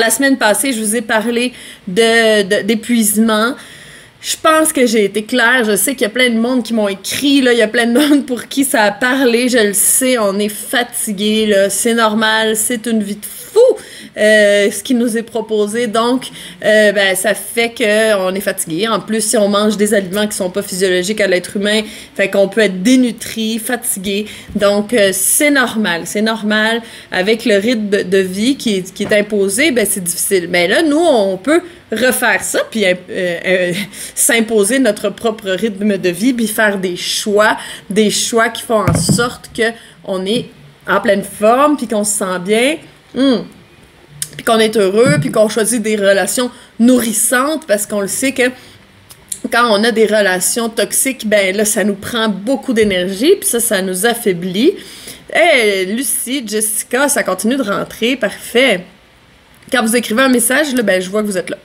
La semaine passée, je vous ai parlé d'épuisement. Je pense que j'ai été claire. Je sais qu'il y a plein de monde qui m'ont écrit, là. Il y a plein de monde pour qui ça a parlé. Je le sais, on est fatigué, là. C'est normal, c'est une vie de fou, ce qui nous est proposé. Donc, ça fait qu'on est fatigué. En plus, si on mange des aliments qui sont pas physiologiques à l'être humain, fait qu'on peut être dénutri, fatigué. Donc, c'est normal. C'est normal. Avec le rythme de vie qui est imposé, c'est difficile. Mais là, nous, on peut refaire ça, puis s'imposer notre propre rythme de vie, puis faire des choix qui font en sorte que on est en pleine forme, puis qu'on se sent bien, puis qu'on est heureux, puis qu'on choisit des relations nourrissantes, parce qu'on le sait que quand on a des relations toxiques, là, ça nous prend beaucoup d'énergie, puis ça nous affaiblit. Hey, Lucie, Jessica, ça continue de rentrer, parfait. Quand vous écrivez un message, là, je vois que vous êtes là.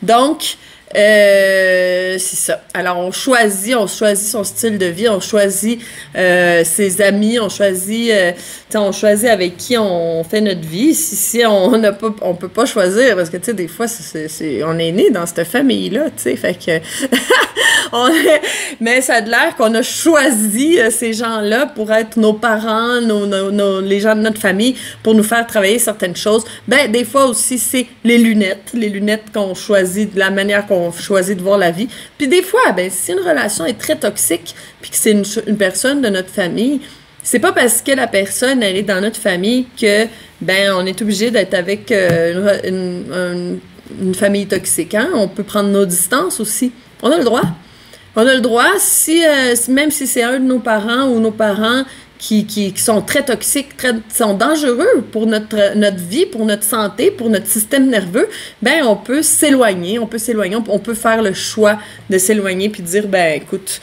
Donc, c'est ça. Alors, on choisit son style de vie, on choisit ses amis, on choisit avec qui on fait notre vie. Si on peut pas choisir, parce que, tu sais, des fois, on est né dans cette famille-là, tu sais, fait que... Mais ça a l'air qu'on a choisi ces gens-là pour être nos parents, les gens de notre famille, pour nous faire travailler certaines choses. Des fois aussi, c'est les lunettes qu'on choisit, de la manière qu'on choisit de voir la vie. Puis des fois, si une relation est très toxique, puis que c'est une personne de notre famille, c'est pas parce que la personne, elle est dans notre famille que, on est obligé d'être avec une famille toxique, hein? On peut prendre nos distances aussi. On a le droit. On a le droit, même si c'est un de nos parents ou nos parents qui sont très toxiques, sont dangereux pour notre vie, pour notre santé, pour notre système nerveux, on peut s'éloigner, on peut faire le choix de s'éloigner puis de dire, écoute,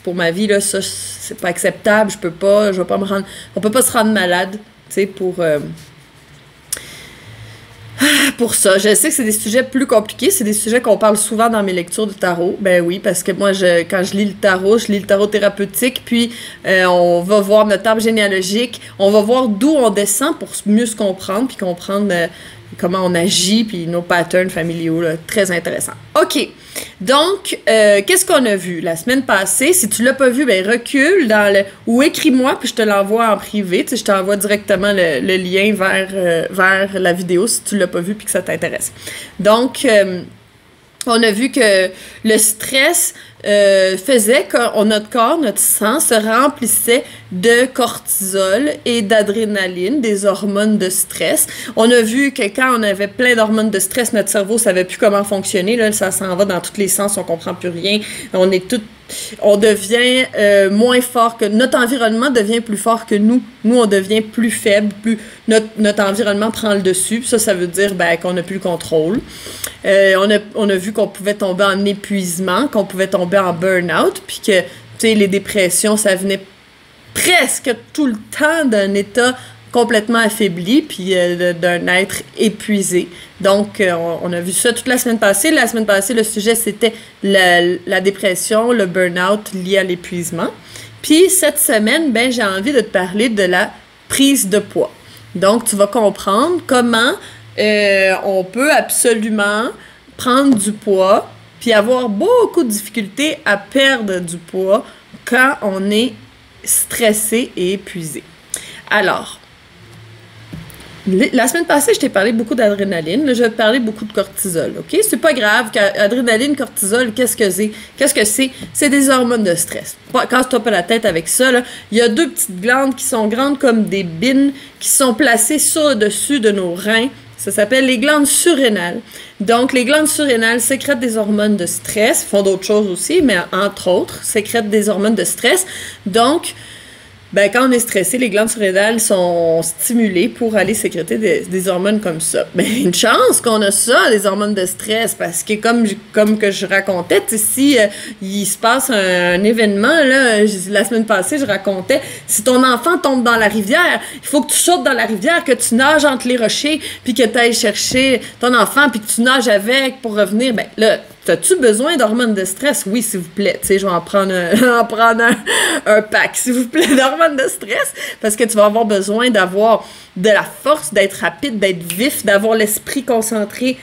pour ma vie, là, ça, c'est pas acceptable, je vais pas on peut pas se rendre malade, tu sais, pour ça. Je sais que c'est des sujets plus compliqués, c'est des sujets qu'on parle souvent dans mes lectures de tarot. Oui, parce que moi, quand je lis le tarot thérapeutique, puis on va voir notre arbre généalogique, on va voir d'où on descend pour mieux se comprendre, puis comprendre comment on agit, puis nos patterns familiaux, là, très intéressant. OK, donc, qu'est-ce qu'on a vu la semaine passée? Si tu l'as pas vu, recule ou écris-moi, puis je te l'envoie en privé. Tu sais, je t'envoie directement le lien vers la vidéo si tu l'as pas vu puis que ça t'intéresse. Donc, on a vu que le stress faisait que notre corps, notre sang se remplissait de cortisol et d'adrénaline, des hormones de stress. On a vu que quand on avait plein d'hormones de stress, notre cerveau savait plus comment fonctionner. Là, ça s'en va dans tous les sens, on comprend plus rien. On devient moins fort que... Notre environnement devient plus fort que nous. Nous, on devient plus faible, notre environnement prend le dessus. Puis ça veut dire qu'on n'a plus le contrôle. On a vu qu'on pouvait tomber en épuisement, qu'on pouvait tomber en burn-out, puis que, tu sais, les dépressions, ça venait presque tout le temps d'un état complètement affaibli, puis d'un être épuisé. Donc, on a vu ça toute la semaine passée. La semaine passée, le sujet, c'était la dépression, le burn-out lié à l'épuisement. Puis, cette semaine, j'ai envie de te parler de la prise de poids. Donc, tu vas comprendre comment on peut absolument prendre du poids, puis avoir beaucoup de difficultés à perdre du poids quand on est stressé et épuisé. Alors, la semaine passée, je t'ai parlé beaucoup d'adrénaline. Là, je vais te parler beaucoup de cortisol, OK? C'est pas grave, adrénaline, cortisol, qu'est-ce que c'est? Qu'est-ce que c'est? C'est des hormones de stress. Casse-toi pas la tête avec ça, là. Il y a deux petites glandes qui sont grandes comme des bines, qui sont placées sur le dessus de nos reins. Ça s'appelle les glandes surrénales. Donc, les glandes surrénales sécrètent des hormones de stress, font d'autres choses aussi, mais entre autres, sécrètent des hormones de stress. Donc, quand on est stressé, les glandes surrénales sont stimulées pour aller sécréter des hormones comme ça. Une chance qu'on a ça, des hormones de stress, parce que comme que je racontais, si il se passe un événement, là, la semaine passée, je racontais, si ton enfant tombe dans la rivière, il faut que tu sautes dans la rivière, que tu nages entre les rochers, puis que tu ailles chercher ton enfant, puis que tu nages avec pour revenir. Là, As-tu besoin d'hormones de stress? Oui, s'il vous plaît. Tu sais, je vais en prendre un pack, s'il vous plaît, d'hormones de stress, parce que tu vas avoir besoin d'avoir de la force, d'être rapide, d'être vif, d'avoir l'esprit concentré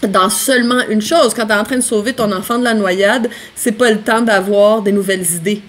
dans seulement une chose. Quand tu es en train de sauver ton enfant de la noyade, c'est pas le temps d'avoir des nouvelles idées.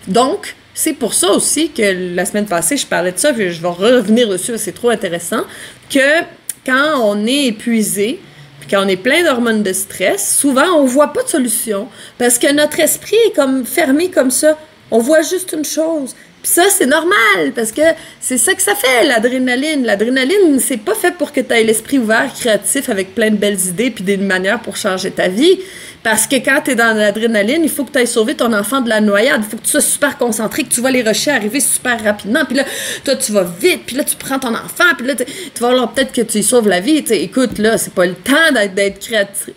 Donc, c'est pour ça aussi que la semaine passée, je parlais de ça, puis je vais revenir dessus, c'est trop intéressant, que quand on est épuisé, puis quand on est plein d'hormones de stress, souvent, on voit pas de solution, parce que notre esprit est comme fermé comme ça. On voit juste une chose. Puis ça, c'est normal, parce que c'est ça que ça fait, l'adrénaline. L'adrénaline, c'est pas fait pour que tu aies l'esprit ouvert, créatif, avec plein de belles idées, puis des manières pour changer ta vie. Parce que quand tu es dans l'adrénaline, il faut que tu ailles sauver ton enfant de la noyade. Il faut que tu sois super concentré, que tu vois les rochers arriver super rapidement. Puis là, toi, tu vas vite. Puis là, tu prends ton enfant. Puis là, tu vas voir peut-être que tu lui sauves la vie. T'sais, écoute, là, c'est pas le temps d'être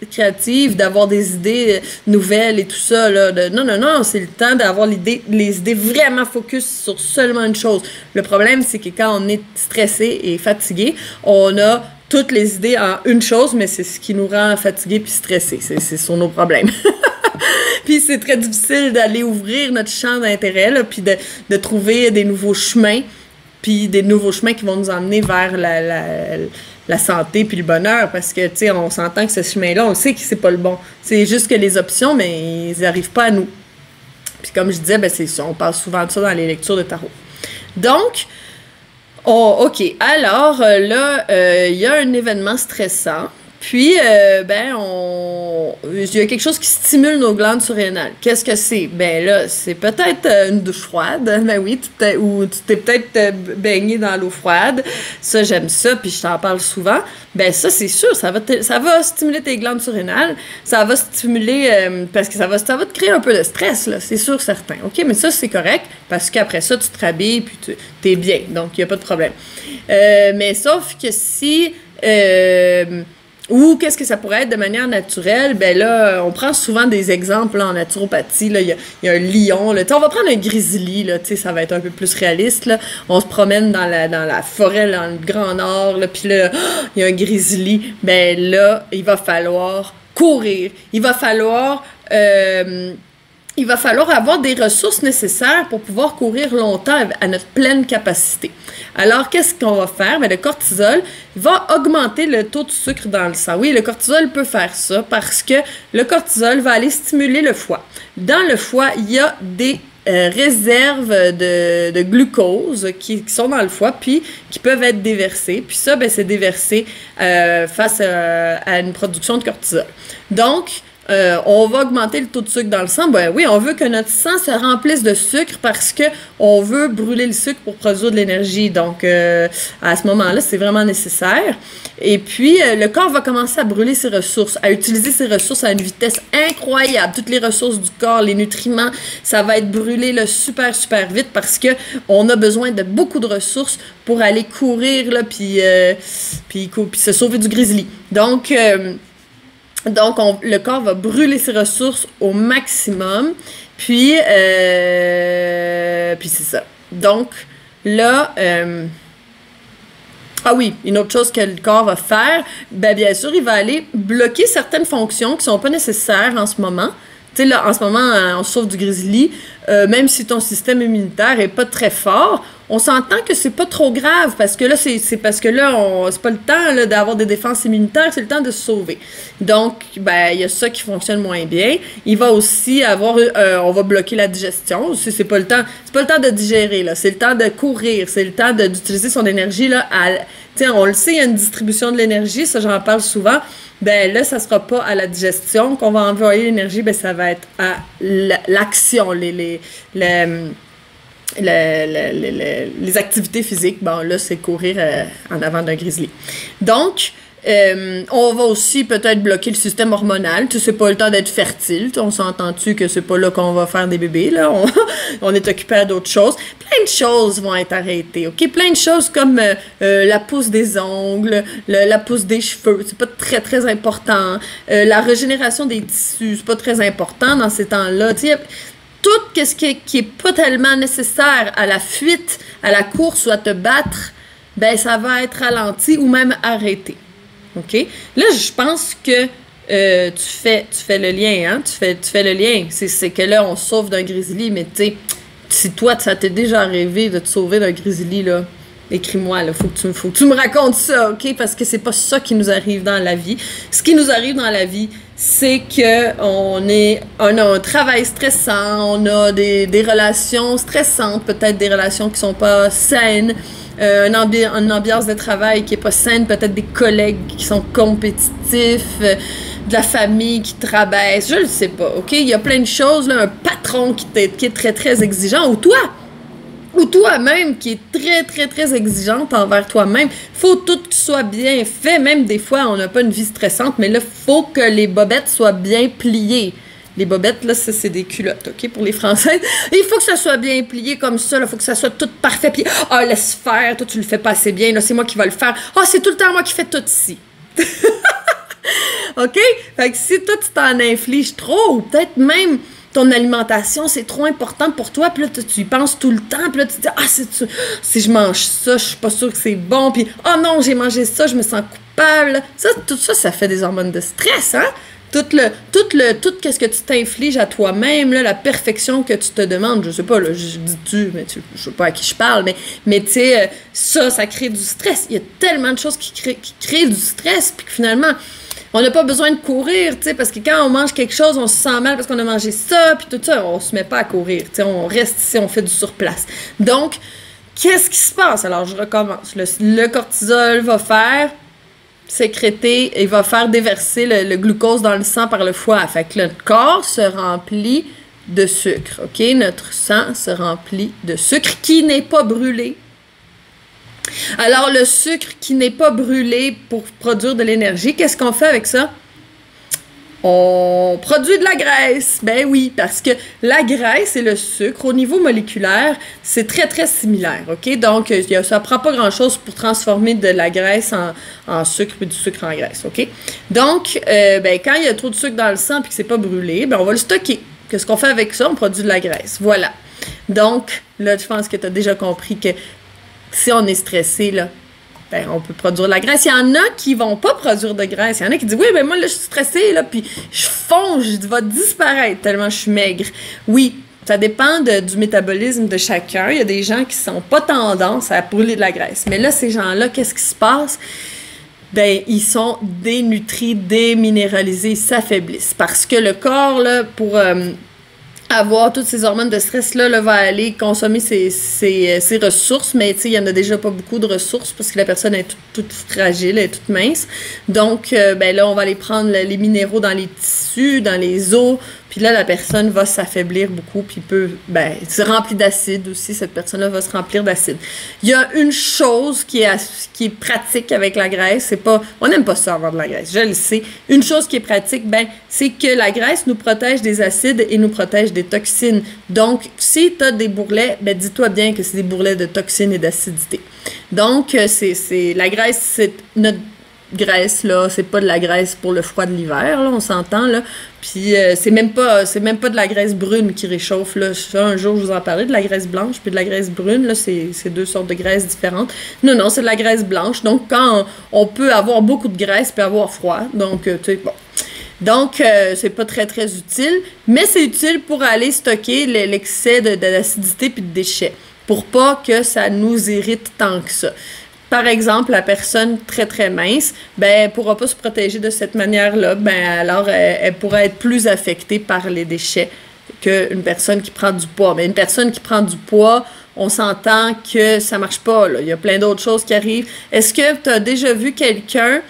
créative, d'avoir des idées nouvelles et tout ça. Là. Non. C'est le temps d'avoir les idées vraiment focus sur seulement une chose. Le problème, c'est que quand on est stressé et fatigué, on a toutes les idées en une chose, mais c'est ce qui nous rend fatigués puis stressés. C'est sur nos problèmes. Puis c'est très difficile d'aller ouvrir notre champ d'intérêt, là, puis de trouver des nouveaux chemins, puis des nouveaux chemins qui vont nous emmener vers la santé puis le bonheur, parce que, tu sais, on s'entend que ce chemin-là, on sait que c'est pas le bon. C'est juste que les options, mais ils n'arrivent pas à nous. Puis comme je disais, ben c'est ça, on parle souvent de ça dans les lectures de tarot. Donc, OK. Alors, là, il y a un événement stressant. Puis, il y a quelque chose qui stimule nos glandes surrénales. Qu'est-ce que c'est? Ben là, c'est peut-être une douche froide. Ben oui, ou tu t'es peut-être baigné dans l'eau froide. Ça, j'aime ça, puis je t'en parle souvent. Ben ça, c'est sûr, ça va stimuler tes glandes surrénales. Ça va stimuler, parce que ça va te créer un peu de stress, là. C'est sûr, certain. OK, mais ça, c'est correct, parce qu'après ça, tu te rhabilles, puis t'es bien. Donc, il n'y a pas de problème. Mais sauf que si... ou qu'est-ce que ça pourrait être de manière naturelle? Ben là, on prend souvent des exemples là, en naturopathie. Là, il y a un lion. Là. On va prendre un grizzly. Là, ça va être un peu plus réaliste. Là. On se promène dans la forêt, dans le Grand Nord. Puis là, il y a un grizzly. Ben là, il va falloir courir. Il va falloir avoir des ressources nécessaires pour pouvoir courir longtemps à notre pleine capacité. Alors, qu'est-ce qu'on va faire? Bien, le cortisol va augmenter le taux de sucre dans le sang. Oui, le cortisol peut faire ça parce que le cortisol va aller stimuler le foie. Dans le foie, il y a des réserves de glucose qui sont dans le foie, puis qui peuvent être déversées. Puis ça, ben, c'est déversé face à une production de cortisol. Donc, on va augmenter le taux de sucre dans le sang. Ben oui, on veut que notre sang se remplisse de sucre parce que on veut brûler le sucre pour produire de l'énergie. Donc, à ce moment-là, c'est vraiment nécessaire. Et puis, le corps va commencer à brûler ses ressources, à utiliser ses ressources à une vitesse incroyable. Toutes les ressources du corps, les nutriments, ça va être brûlé là, super, super vite parce que on a besoin de beaucoup de ressources pour aller courir, là, puis se sauver du grizzly. Donc, le corps va brûler ses ressources au maximum, puis c'est ça. Donc, là, ah oui, une autre chose que le corps va faire, ben bien sûr, il va aller bloquer certaines fonctions qui sont pas nécessaires en ce moment. Tu sais, là, en ce moment, on se sauve du grizzly, même si ton système immunitaire est pas très fort, on s'entend que c'est pas trop grave, parce que là, c'est parce que là, c'est pas le temps là, d'avoir des défenses immunitaires, c'est le temps de se sauver. Donc, ben, il y a ça qui fonctionne moins bien. Il va aussi avoir, on va bloquer la digestion. C'est pas le temps de digérer, là. C'est le temps de courir. C'est le temps d'utiliser son énergie, là, tu sais, on le sait, il y a une distribution de l'énergie, ça, j'en parle souvent. Ben là, ça sera pas à la digestion qu'on va envoyer l'énergie, ben ça va être à l'action, les activités physiques. Bon, là, c'est courir en avant d'un grizzly. Donc, on va aussi peut-être bloquer le système hormonal. Tu sais, c'est pas le temps d'être fertile. On s'entend-tu que c'est pas là qu'on va faire des bébés, là? On est occupé à d'autres choses. Plein de choses vont être arrêtées, OK? Plein de choses comme la pousse des ongles, la pousse des cheveux, c'est pas très, très important. La régénération des tissus, c'est pas très important dans ces temps-là. Tu sais, tout ce qui est pas tellement nécessaire à la fuite, à la course ou à te battre, ben ça va être ralenti ou même arrêté. OK? Là, je pense que tu fais le lien, hein? Tu fais le lien. C'est que là, on se sauve d'un grizzly, mais tu sais, si toi, ça t'est déjà arrivé de te sauver d'un grizzly, là, écris-moi, là, faut que tu me racontes ça, OK? Parce que c'est pas ça qui nous arrive dans la vie. Ce qui nous arrive dans la vie, c'est que on a un travail stressant, on a des relations stressantes, peut-être des relations qui sont pas saines, une ambiance de travail qui est pas saine, peut-être des collègues qui sont compétitifs, de la famille qui te rabaisse, je le sais pas, OK? Il y a plein de choses, là, un patron qui est très, très exigeant, ou toi-même qui est très, très, très exigeante envers toi-même. Faut tout que tu sois bien fait, même des fois, on n'a pas une vie stressante, mais là, faut que les bobettes soient bien pliées. Les bobettes, là, ça, c'est des culottes, OK, pour les Françaises. Il faut que ça soit bien plié comme ça, il faut que ça soit tout parfait, puis ah, laisse faire, toi, tu le fais pas assez bien, là, c'est moi qui vais le faire. Ah, c'est tout le temps moi qui fais tout ici. OK? Fait que si toi, tu t'en infliges trop, ou peut-être même ton alimentation, c'est trop important pour toi, puis là, tu y penses tout le temps, puis là, tu te dis, ah, si je mange ça, je suis pas sûre que c'est bon, puis oh non, j'ai mangé ça, je me sens coupable. Ça, tout ça, ça fait des hormones de stress, hein? Tout qu'est-ce que tu t'infliges à toi-même, là, la perfection que tu te demandes, je sais pas, là, je dis tu, mais je sais pas à qui je parle, mais tu sais, ça crée du stress. Il y a tellement de choses qui créent du stress, puis que finalement, on n'a pas besoin de courir, tu sais, parce que quand on mange quelque chose, on se sent mal parce qu'on a mangé ça, puis tout ça, on se met pas à courir, tu sais, on reste ici, on fait du surplace. Donc, qu'est-ce qui se passe? Alors, je recommence. Le cortisol va faire sécréter et va faire déverser le glucose dans le sang par le foie. Fait que notre corps se remplit de sucre, OK? Notre sang se remplit de sucre qui n'est pas brûlé. Alors, le sucre qui n'est pas brûlé pour produire de l'énergie, qu'est-ce qu'on fait avec ça? On produit de la graisse. Ben oui, parce que la graisse et le sucre, au niveau moléculaire, c'est très, très similaire, OK? Donc, ça prend pas grand-chose pour transformer de la graisse en sucre et du sucre en graisse, OK? Donc, quand il y a trop de sucre dans le sang et que c'est pas brûlé, ben on va le stocker. Qu'est-ce qu'on fait avec ça? On produit de la graisse. Voilà. Donc, là, je pense que tu as déjà compris que si on est stressé, là, ben, on peut produire de la graisse. Il y en a qui vont pas produire de graisse. Il y en a qui disent, oui, ben moi, là, je suis stressée, là, puis je fonds, je vais disparaître tellement je suis maigre. Oui, ça dépend du métabolisme de chacun. Il y a des gens qui sont pas tendance à brûler de la graisse. Mais là, ces gens-là, qu'est-ce qui se passe? Ben, ils sont dénutris, déminéralisés, ils s'affaiblissent. Parce que le corps, là, pour avoir toutes ces hormones de stress-là, va aller consommer ses ressources, mais tu sais, il y en a déjà pas beaucoup de ressources parce que la personne est toute fragile, elle est toute mince. Donc, ben là, on va aller prendre les minéraux dans les tissus, dans les os, puis là, la personne va s'affaiblir beaucoup, puis se remplir d'acide aussi, cette personne-là va se remplir d'acide. Il y a une chose qui est pratique avec la graisse, c'est pas, on n'aime pas ça avoir de la graisse, je le sais. Une chose qui est pratique, c'est que la graisse nous protège des acides et nous protège des toxines. Donc, si tu as des bourrelets, dis-toi bien que c'est des bourrelets de toxines et d'acidité. Donc, la graisse, c'est notre graisse, là, c'est pas de la graisse pour le froid de l'hiver, là, on s'entend, là. Puis c'est même pas de la graisse brune qui réchauffe, là. Un jour, je vous en parlais de la graisse blanche puis de la graisse brune, là, c'est deux sortes de graisses différentes. Non, c'est de la graisse blanche. Donc, quand on peut avoir beaucoup de graisse puis avoir froid, donc, tu sais, bon. Donc, c'est pas très, très utile, mais c'est utile pour aller stocker l'excès d'acidité puis de déchets, pour pas que ça nous irrite tant que ça. Par exemple, la personne très, très mince, elle pourra pas se protéger de cette manière-là, alors elle pourra être plus affectée par les déchets qu'une personne qui prend du poids. Mais une personne qui prend du poids, on s'entend que ça marche pas, là. Il y a plein d'autres choses qui arrivent. Est-ce que tu as déjà vu quelqu'un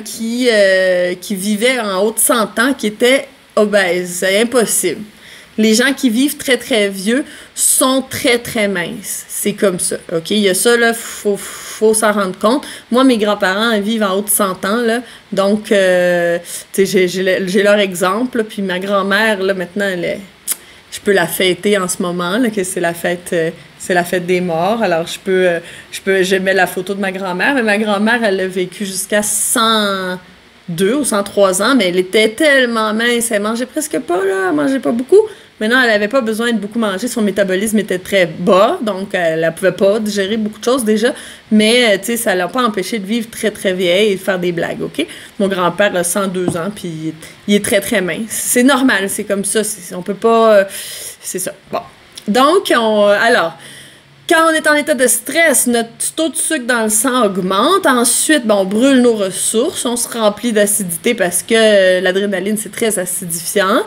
qui vivait en haut de 100 ans, qui était obèse? C'est impossible. Les gens qui vivent très, très vieux sont très, très minces. C'est comme ça, OK? Il y a ça, là, faut s'en rendre compte. Moi, mes grands-parents vivent en haut de 100 ans, là. Donc, tu sais, j'ai leur exemple, puis ma grand-mère, là, maintenant, je peux la fêter en ce moment, là, que c'est la fête des morts. Alors, je mets la photo de ma grand-mère, mais ma grand-mère, elle a vécu jusqu'à 102 ou 103 ans, mais elle était tellement mince, elle mangeait presque pas, là, elle mangeait pas beaucoup. Maintenant, elle avait pas besoin de beaucoup manger. Son métabolisme était très bas, donc elle pouvait pas digérer beaucoup de choses déjà. Mais, tu sais, ça l'a pas empêché de vivre très, très vieille et de faire des blagues, OK? Mon grand-père a 102 ans, puis il est très, très mince. C'est normal, c'est comme ça. On peut pas... c'est ça. Bon. Donc, alors... Quand on est en état de stress, notre taux de sucre dans le sang augmente. Ensuite, on brûle nos ressources. On se remplit d'acidité parce que l'adrénaline, c'est très acidifiant.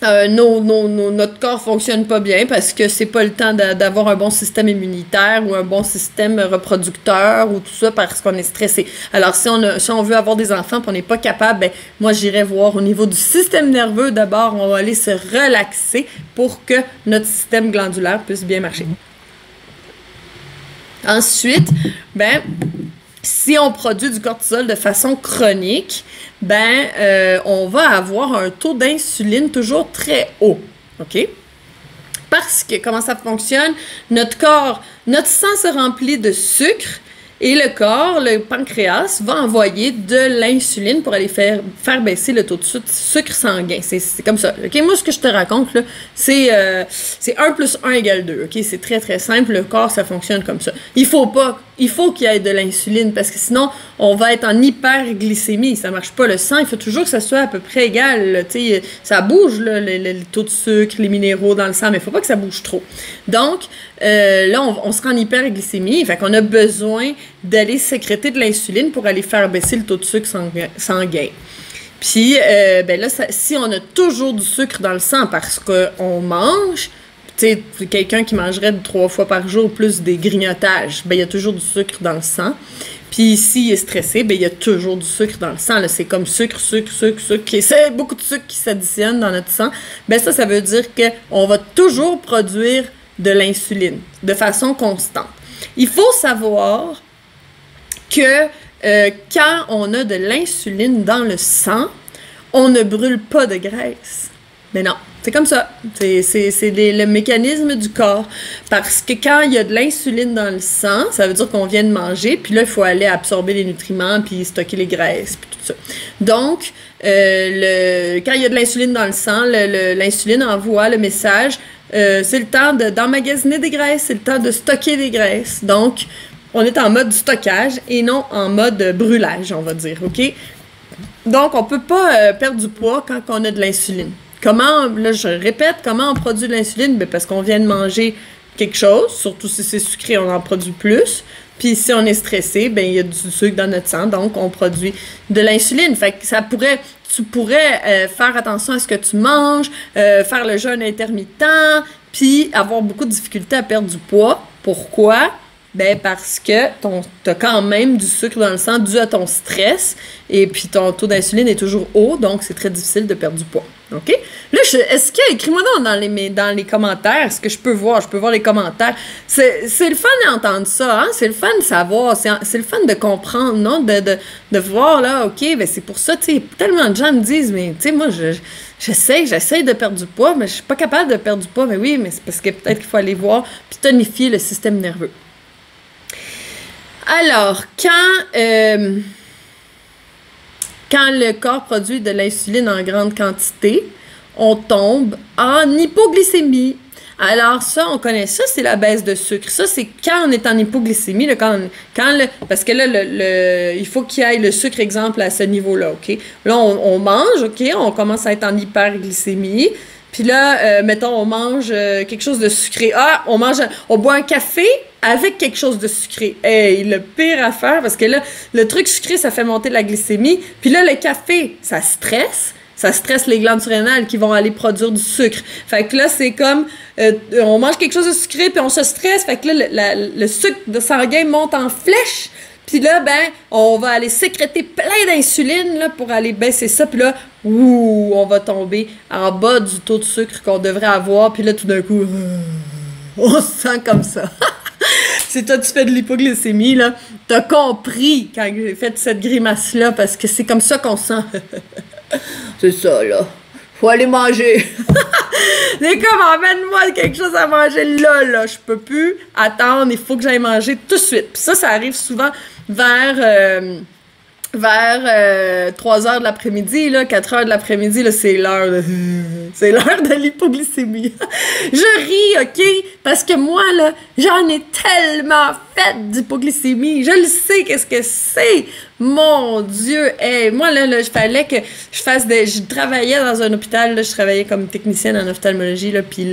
Notre corps fonctionne pas bien parce que c'est pas le temps d'avoir un bon système immunitaire ou un bon système reproducteur ou tout ça parce qu'on est stressé. Alors, si on veut avoir des enfants et on n'est pas capable, moi, j'irais voir au niveau du système nerveux. D'abord, on va aller se relaxer pour que notre système glandulaire puisse bien marcher. Ensuite, si on produit du cortisol de façon chronique, on va avoir un taux d'insuline toujours très haut, OK? Parce que, comment ça fonctionne? Notre sang se remplit de sucre et le pancréas, va envoyer de l'insuline pour aller faire baisser le taux de sucre sanguin. C'est comme ça. OK? Moi, ce que je te raconte, là, c'est 1 plus 1 égale 2. OK? C'est très, très simple. Le corps, ça fonctionne comme ça. Il faut qu'il y ait de l'insuline parce que sinon, on va être en hyperglycémie. Ça marche pas. Le sang, il faut toujours que ça soit à peu près égal. Tu sais, ça bouge, là, le taux de sucre, les minéraux dans le sang, mais il faut pas que ça bouge trop. Donc, là, on sera en hyperglycémie. Fait qu'on a besoin d'aller sécréter de l'insuline pour aller faire baisser le taux de sucre sanguin. Puis, là, si on a toujours du sucre dans le sang parce qu'on mange, tu sais, quelqu'un qui mangerait 3 fois par jour plus des grignotages, il y a toujours du sucre dans le sang. Puis, s'il est stressé, il y a toujours du sucre dans le sang. Là, c'est comme sucre. C'est beaucoup de sucre qui s'additionne dans notre sang. Ça veut dire qu'on va toujours produire de l'insuline de façon constante. Il faut savoir que quand on a de l'insuline dans le sang, on ne brûle pas de graisse. Mais non, c'est comme ça. C'est le mécanisme du corps. Parce que quand il y a de l'insuline dans le sang, ça veut dire qu'on vient de manger, puis là, il faut aller absorber les nutriments, puis stocker les graisses, puis tout ça. Donc, quand il y a de l'insuline dans le sang, l'insuline envoie le message, c'est le temps d'emmagasiner des graisses, c'est le temps de stocker des graisses. Donc, on est en mode stockage et non en mode brûlage, on va dire, OK? Donc, on peut pas perdre du poids quand on a de l'insuline. Comment, là, je répète, comment on produit de l'insuline? Parce qu'on vient de manger quelque chose, surtout si c'est sucré, on en produit plus. Puis si on est stressé, il y a du sucre dans notre sang, donc on produit de l'insuline. Fait que tu pourrais faire attention à ce que tu manges, faire le jeûne intermittent, puis avoir beaucoup de difficultés à perdre du poids. Pourquoi? Parce que t'as quand même du sucre dans le sang dû à ton stress et puis ton taux d'insuline est toujours haut, donc c'est très difficile de perdre du poids. OK? Là, écris-moi dans les commentaires ce que je peux voir. Je peux voir les commentaires. C'est le fun d'entendre ça, hein? C'est le fun de savoir. C'est le fun de comprendre, non? De voir, là, OK, c'est pour ça, tu sais, tellement de gens me disent, mais, tu sais, moi, j'essaie de perdre du poids, mais je suis pas capable de perdre du poids. Mais oui, mais c'est parce que peut-être qu'il faut aller voir puis tonifier le système nerveux. Alors, quand le corps produit de l'insuline en grande quantité, on tombe en hypoglycémie. Alors ça, on connaît ça, c'est la baisse de sucre. Ça, c'est quand on est en hypoglycémie, là, parce que là, il faut qu'il y ait le sucre, exemple, à ce niveau-là, OK? Là, on mange, OK? On commence à être en hyperglycémie. Puis là, mettons, on mange quelque chose de sucré. Ah, on boit un café avec quelque chose de sucré. Hey, le pire affaire, parce que là, le truc sucré, ça fait monter la glycémie. Puis là, le café, ça stresse les glandes surrénales qui vont aller produire du sucre. Fait que là, c'est comme, on mange quelque chose de sucré, puis on se stresse. Fait que là, le sucre de sanguin monte en flèche. Puis là, on va aller sécréter plein d'insuline là, pour aller baisser ça. Puis là, on va tomber en bas du taux de sucre qu'on devrait avoir. Puis là, tout d'un coup, on se sent comme ça. Si toi, tu fais de l'hypoglycémie, là, t'as compris quand j'ai fait cette grimace-là, parce que c'est comme ça qu'on se sent. C'est ça, là. Faut aller manger. C'est comme, emmène-moi quelque chose à manger là. Je peux plus attendre, il faut que j'aille manger tout de suite. Puis ça arrive souvent vers 3 heures de l'après-midi, là, 4 heures de l'après-midi, là, c'est l'heure de... C'est l'heure de l'hypoglycémie. Je ris, OK? Parce que moi, là, j'en ai tellement fait d'hypoglycémie. Je le sais, qu'est-ce que c'est? Mon Dieu! Hey, moi, là, il fallait que je fasse des... Je travaillais dans un hôpital, là, je travaillais comme technicienne en ophtalmologie, là, puis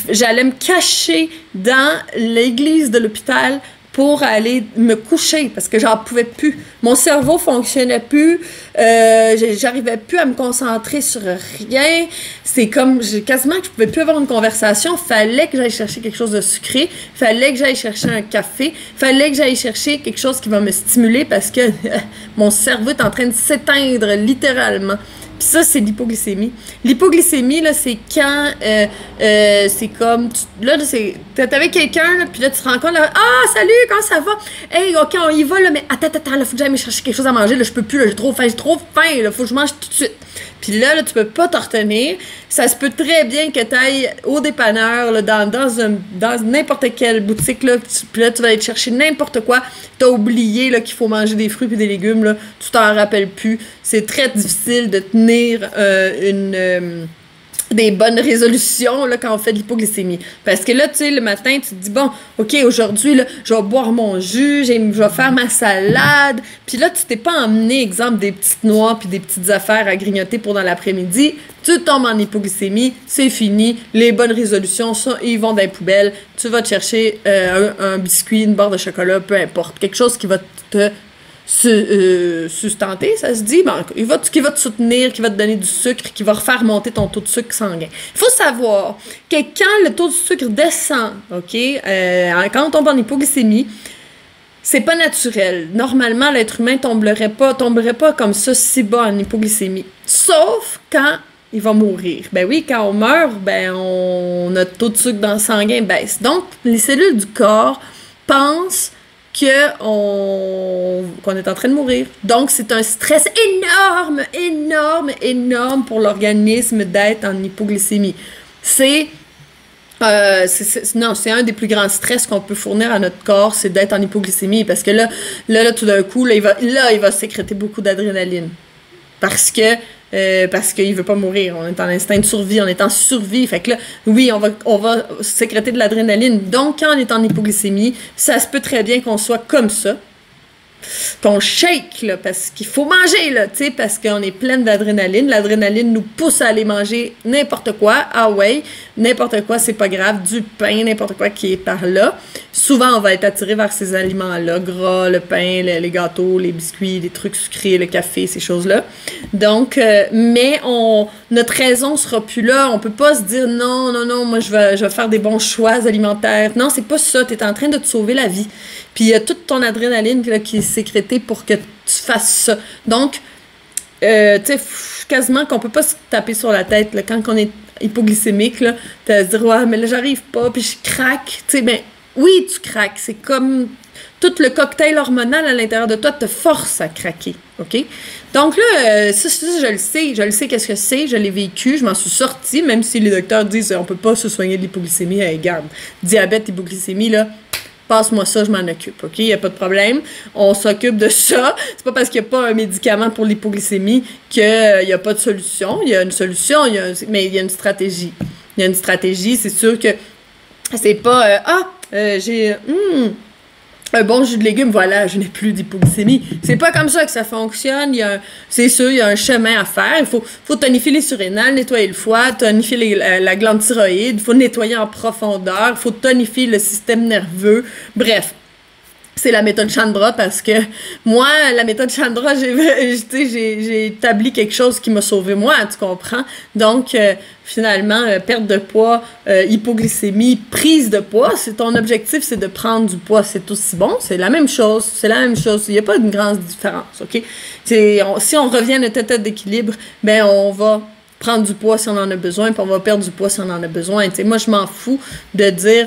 j'allais me cacher dans l'église de l'hôpital pour aller me coucher parce que j'en pouvais plus. Mon cerveau fonctionnait plus, j'arrivais plus à me concentrer sur rien. C'est comme, quasiment que je pouvais plus avoir une conversation. Fallait que j'aille chercher quelque chose de sucré, fallait que j'aille chercher un café, fallait que j'aille chercher quelque chose qui va me stimuler parce que mon cerveau est en train de s'éteindre littéralement. Puis ça, c'est l'hypoglycémie. L'hypoglycémie, là, c'est quand, c'est comme, là, t'es avec quelqu'un, puis là, tu te rends compte, là, ah, salut, comment ça va? Hey, OK, on y va, là, mais attends, là, faut que j'aille me chercher quelque chose à manger, là, je peux plus, là, j'ai trop faim, là, faut que je mange tout de suite. Puis là, tu peux pas te retenir. Ça se peut très bien que tu ailles au dépanneur, là, dans n'importe quelle boutique, là, puis là, tu vas aller te chercher n'importe quoi. Tu as oublié là, qu'il faut manger des fruits et des légumes, là, tu t'en rappelles plus. C'est très difficile de tenir des bonnes résolutions là, quand on fait de l'hypoglycémie. Parce que là, tu sais, le matin, tu te dis, bon, OK, aujourd'hui, là, je vais boire mon jus, je vais faire ma salade. Puis là, tu t'es pas emmené, exemple, des petites noix puis des petites affaires à grignoter pour dans l'après-midi. Tu tombes en hypoglycémie, c'est fini. Les bonnes résolutions, ça, ils vont dans les poubelles. Tu vas te chercher un biscuit, une barre de chocolat, peu importe. Quelque chose qui va te sustenter, ça se dit, ben, qui va te soutenir, qui va te donner du sucre, qui va refaire monter ton taux de sucre sanguin. Il faut savoir que quand le taux de sucre descend, OK, quand on tombe en hypoglycémie, c'est pas naturel. Normalement, l'être humain tomberait pas comme ça si bas en hypoglycémie. Sauf quand il va mourir. Ben oui, quand on meurt, ben notre taux de sucre dans le sanguin baisse. Donc, les cellules du corps pensent qu'on est en train de mourir. Donc, c'est un stress énorme pour l'organisme d'être en hypoglycémie. C'est un des plus grands stress qu'on peut fournir à notre corps, c'est d'être en hypoglycémie. Parce que là tout d'un coup, il va sécréter beaucoup d'adrénaline. Parce qu'il veut pas mourir. On est en instinct de survie, on est en survie. Fait que là, oui, on va sécréter de l'adrénaline. Donc, quand on est en hypoglycémie, ça se peut très bien qu'on soit comme ça. Qu'on shake, là, parce qu'il faut manger, là, tu sais, parce qu'on est pleine d'adrénaline. L'adrénaline nous pousse à aller manger n'importe quoi. Ah ouais, n'importe quoi, c'est pas grave. Du pain, n'importe quoi qui est par là. Souvent, on va être attiré vers ces aliments-là. Gras, le pain, les gâteaux, les biscuits, les trucs sucrés, le café, ces choses-là. Donc, mais notre raison sera plus là. On peut pas se dire non, moi, je vais faire des bons choix alimentaires. Non, c'est pas ça. T'es en train de te sauver la vie. Puis il y a toute ton adrénaline là, qui est sécrétée pour que tu fasses ça. Donc, tu sais, quasiment qu'on peut pas se taper sur la tête là, quand on est hypoglycémique, là, tu vas se dire, ouais, mais là, j'arrive pas, puis je craque. Tu sais, ben, oui, tu craques. C'est comme tout le cocktail hormonal à l'intérieur de toi te force à craquer. OK? Donc là, ça, je le sais qu'est-ce que c'est, je l'ai vécu, je m'en suis sortie, même si les docteurs disent on peut pas se soigner de l'hypoglycémie. Garde, diabète, hypoglycémie, là, passe-moi ça, je m'en occupe, OK? Il n'y a pas de problème. On s'occupe de ça. C'est pas parce qu'il n'y a pas un médicament pour l'hypoglycémie qu'il n'y a pas de solution. Il y a une solution, mais il y a une stratégie. Il y a une stratégie, c'est sûr que c'est pas j'ai un bon jus de légumes, voilà, je n'ai plus d'hypoglycémie. C'est pas comme ça que ça fonctionne. C'est sûr, il y a un chemin à faire. Il faut tonifier les surrénales, nettoyer le foie, tonifier la glande thyroïde, il faut nettoyer en profondeur, il faut tonifier le système nerveux. Bref, c'est la méthode Chandra parce que moi, la méthode Chandra, j'ai établi quelque chose qui m'a sauvé moi, tu comprends? Donc, finalement, perte de poids, hypoglycémie, prise de poids, ton objectif, c'est de prendre du poids. C'est aussi bon, c'est la même chose. Il n'y a pas une grande différence, OK? Si on revient à notre état d'équilibre, ben on va prendre du poids si on en a besoin, puis on va perdre du poids si on en a besoin. T'sais, moi, je m'en fous de dire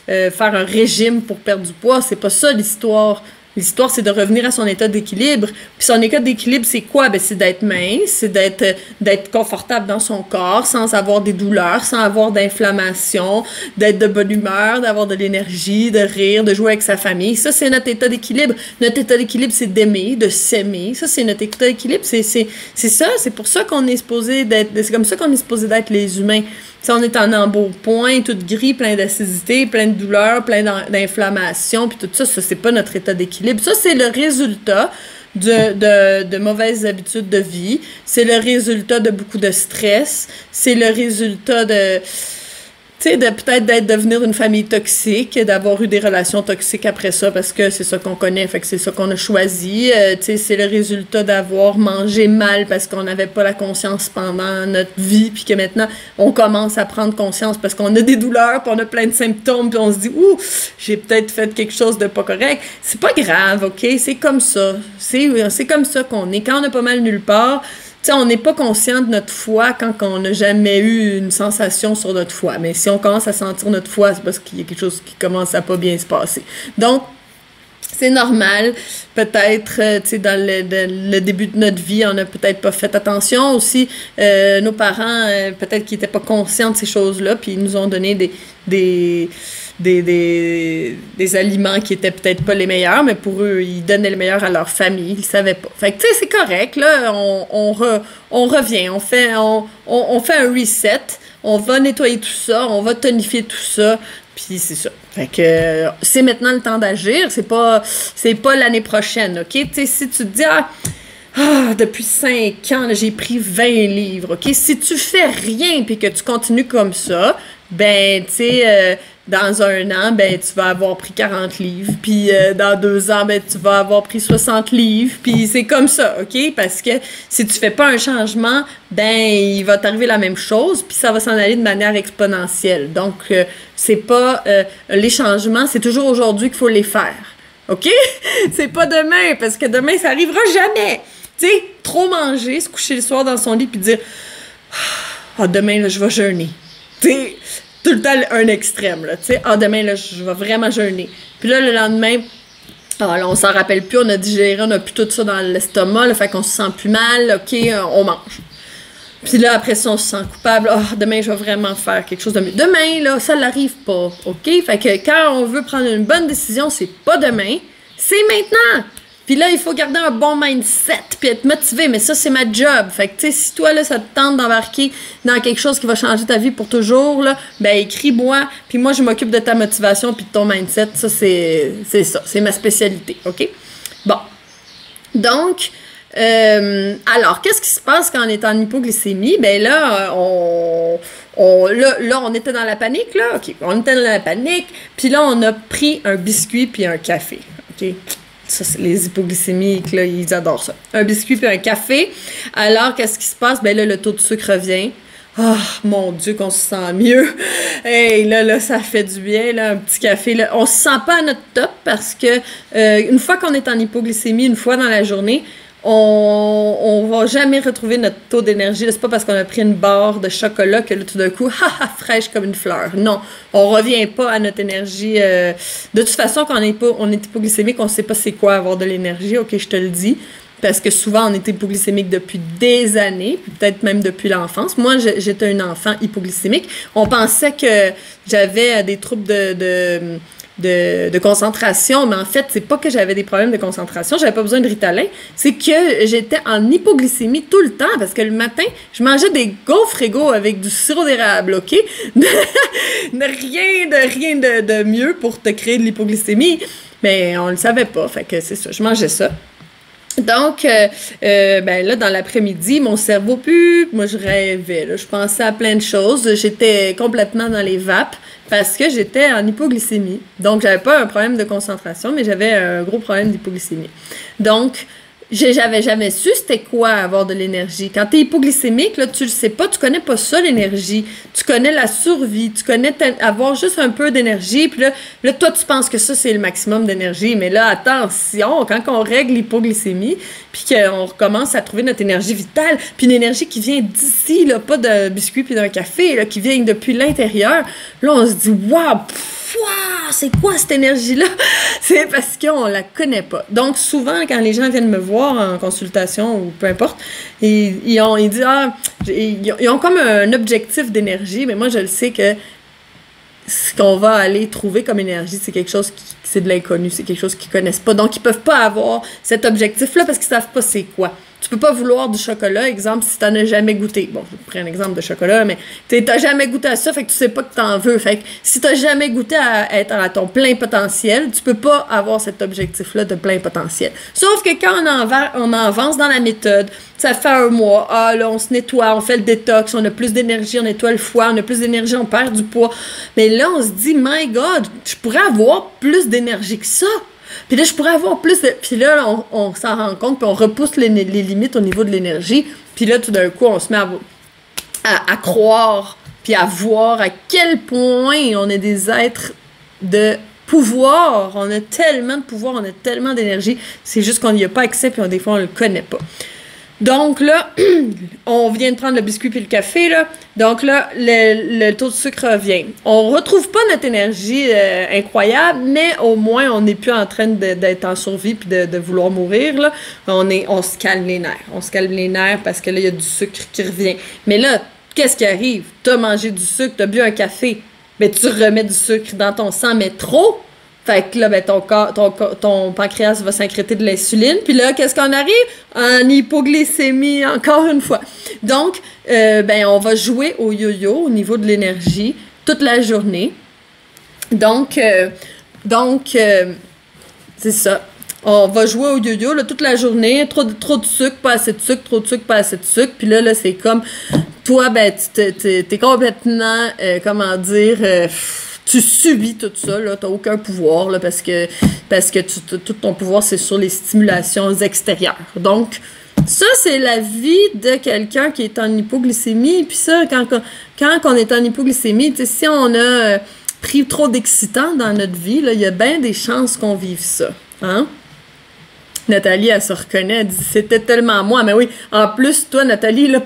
faire un régime pour perdre du poids. C'est pas ça l'histoire. L'histoire, c'est de revenir à son état d'équilibre. Puis son état d'équilibre, c'est quoi? Ben, c'est d'être mince, c'est d'être confortable dans son corps, sans avoir des douleurs, sans avoir d'inflammation, d'être de bonne humeur, d'avoir de l'énergie, de rire, de jouer avec sa famille. Ça, c'est notre état d'équilibre. Notre état d'équilibre, c'est d'aimer, de s'aimer. Ça, c'est notre état d'équilibre. C'est ça, c'est pour ça qu'on est supposé d'être, c'est comme ça qu'on est supposé d'être les humains. Si on est en embonpoint, tout gris, plein d'acidité, plein de douleurs, plein d'inflammation, puis tout ça, ça, c'est pas notre état d'équilibre. Ça, c'est le résultat de mauvaises habitudes de vie. C'est le résultat de beaucoup de stress. C'est le résultat de... Tu sais, peut-être devenir une famille toxique, d'avoir eu des relations toxiques après ça, parce que c'est ça qu'on connaît, fait que c'est ça qu'on a choisi. Tu sais, c'est le résultat d'avoir mangé mal parce qu'on n'avait pas la conscience pendant notre vie, puis que maintenant, on commence à prendre conscience parce qu'on a des douleurs, puis on a plein de symptômes, puis on se dit « Ouh, j'ai peut-être fait quelque chose de pas correct. » C'est pas grave, OK? C'est comme ça. C'est comme ça qu'on est. Quand on a pas mal nulle part, tu sais, on n'est pas conscient de notre foie quand on n'a jamais eu une sensation sur notre foie. Mais si on commence à sentir notre foie, c'est parce qu'il y a quelque chose qui commence à pas bien se passer. Donc, c'est normal. Peut-être, tu sais, dans le début de notre vie, on n'a peut-être pas fait attention aussi. Nos parents, peut-être qu'ils n'étaient pas conscients de ces choses-là, puis ils nous ont donné des aliments qui étaient peut-être pas les meilleurs, mais pour eux, ils donnaient le meilleur à leur famille, ils savaient pas. Fait que, tu sais, c'est correct, là, on revient, on fait un reset, on va nettoyer tout ça, on va tonifier tout ça, puis c'est ça. Fait que c'est maintenant le temps d'agir, c'est pas l'année prochaine, OK? Tu sais, si tu te dis, depuis 5 ans, j'ai pris 20 livres, OK? Si tu fais rien puis que tu continues comme ça, ben, tu sais, dans 1 an, ben, tu vas avoir pris 40 livres, puis dans 2 ans, ben, tu vas avoir pris 60 livres, puis c'est comme ça, OK? Parce que si tu fais pas un changement, ben, il va t'arriver la même chose, puis ça va s'en aller de manière exponentielle. Donc, c'est pas les changements, c'est toujours aujourd'hui qu'il faut les faire, OK? C'est pas demain, parce que demain, ça arrivera jamais. Tu sais, trop manger, se coucher le soir dans son lit, puis dire « demain, là, je vais jeûner. » Tu sais, tout le temps un extrême, là, tu sais, demain, là, je vais vraiment jeûner. Puis là, le lendemain, là, on s'en rappelle plus, on a digéré, on a plus tout ça dans l'estomac, là, fait qu'on se sent plus mal, OK, on mange. Puis là, après ça, on se sent coupable, demain, je vais vraiment faire quelque chose de mieux. Demain, là, ça n'arrive pas, OK? Fait que quand on veut prendre une bonne décision, c'est pas demain, c'est maintenant! Puis là, il faut garder un bon mindset, puis être motivé, mais ça, c'est ma job. Fait que, tu sais, si toi, là, ça te tente d'embarquer dans quelque chose qui va changer ta vie pour toujours, là, ben, écris-moi, puis moi, je m'occupe de ta motivation puis de ton mindset. Ça, c'est ça, c'est ma spécialité, OK? Bon. Donc, alors, qu'est-ce qui se passe quand on est en hypoglycémie? Ben là, on était dans la panique, là, OK, on était dans la panique, puis là, on a pris un biscuit puis un café, OK? Ça, c'est les hypoglycémiques, là, ils adorent ça. Un biscuit puis un café. Alors, qu'est-ce qui se passe? Ben là, le taux de sucre revient. Mon Dieu, qu'on se sent mieux. Hey, là, ça fait du bien, là, un petit café, là. On se sent pas à notre top parce que une fois qu'on est en hypoglycémie, une fois dans la journée, on va jamais retrouver notre taux d'énergie. C'est pas parce qu'on a pris une barre de chocolat que là, tout d'un coup, fraîche comme une fleur. Non, on revient pas à notre énergie. De toute façon, quand on est hypoglycémique, on sait pas c'est quoi avoir de l'énergie. OK, je te le dis. Parce que souvent, on est hypoglycémique depuis des années, puis peut-être même depuis l'enfance. Moi, j'étais un enfant hypoglycémique. On pensait que j'avais des troubles de concentration, mais en fait, c'est pas que j'avais des problèmes de concentration, j'avais pas besoin de Ritalin, c'est que j'étais en hypoglycémie tout le temps, parce que le matin, je mangeais des gaufres égaux avec du sirop d'érable, OK? Rien de mieux pour te créer de l'hypoglycémie, mais on le savait pas, fait que c'est ça, je mangeais ça. Donc, ben là, dans l'après-midi, mon cerveau moi, je rêvais, là, je pensais à plein de choses, j'étais complètement dans les vapes, parce que j'étais en hypoglycémie. Donc, j'avais pas un problème de concentration, mais j'avais un gros problème d'hypoglycémie. Donc, j'avais jamais su c'était quoi avoir de l'énergie. Quand t'es hypoglycémique, là, tu le sais pas, tu connais pas ça, l'énergie. Tu connais la survie, tu connais avoir juste un peu d'énergie, puis là, toi, tu penses que ça, c'est le maximum d'énergie. Mais là, attention, quand on règle l'hypoglycémie, puis qu'on recommence à trouver notre énergie vitale, puis une énergie qui vient d'ici, là, pas d'un biscuit puis d'un café, là, qui vient depuis l'intérieur, là, on se dit « Wow! Pouah, c'est quoi cette énergie-là? C'est parce qu'on la connaît pas. Donc, souvent, quand les gens viennent me voir en consultation ou peu importe, ils disent, ils ont comme un objectif d'énergie, mais moi, je le sais que ce qu'on va aller trouver comme énergie, c'est quelque chose c'est de l'inconnu, c'est quelque chose qu'ils connaissent pas. Donc, ils peuvent pas avoir cet objectif-là parce qu'ils savent pas c'est quoi. Tu peux pas vouloir du chocolat, exemple, si t'en as jamais goûté. Bon, je prends un exemple de chocolat, mais t'as jamais goûté à ça, fait que tu sais pas que t'en veux. Fait que si t'as jamais goûté à être à ton plein potentiel, tu peux pas avoir cet objectif-là de plein potentiel. Sauf que quand on avance dans la méthode, ça fait un mois, là, on se nettoie, on fait le détox, on a plus d'énergie, on nettoie le foie, on a plus d'énergie, on perd du poids. Mais là, on se dit, my God, je pourrais avoir plus d'énergie que ça. Puis là, je pourrais avoir plus de... Puis là, on s'en rend compte, puis on repousse les limites au niveau de l'énergie. Puis là, tout d'un coup, on se met à croire, puis à voir à quel point on est des êtres de pouvoir. On a tellement de pouvoir, on a tellement d'énergie. C'est juste qu'on n'y a pas accès, puis des fois, on le connaît pas. Donc là, on vient de prendre le biscuit puis le café, là. Donc là, le taux de sucre revient. On retrouve pas notre énergie incroyable, mais au moins, on n'est plus en train d'être en survie puis de vouloir mourir, là. On se calme les nerfs. On se calme les nerfs parce que là, il y a du sucre qui revient. Mais là, qu'est-ce qui arrive? T'as mangé du sucre, t'as bu un café, mais tu remets du sucre dans ton sang, mais trop. Fait que là, ben, ton pancréas va sécréter de l'insuline. Puis là, qu'est-ce qu'on arrive? En hypoglycémie, encore une fois. Donc, ben, on va jouer au yo-yo au niveau de l'énergie toute la journée. Donc, c'est ça. On va jouer au yo-yo là, toute la journée. Trop de sucre, pas assez de sucre, trop de sucre, pas assez de sucre. Puis là, c'est comme, toi, ben, t'es complètement, comment dire... tu subis tout ça, là, t'as aucun pouvoir, là, parce que tout ton pouvoir, c'est sur les stimulations extérieures. Donc, ça, c'est la vie de quelqu'un qui est en hypoglycémie. Puis ça, quand on est en hypoglycémie, si on a pris trop d'excitants dans notre vie, là, il y a bien des chances qu'on vive ça. Hein? Nathalie, elle se reconnaît, elle dit « C'était tellement moi ». Mais oui, en plus, toi, Nathalie, là,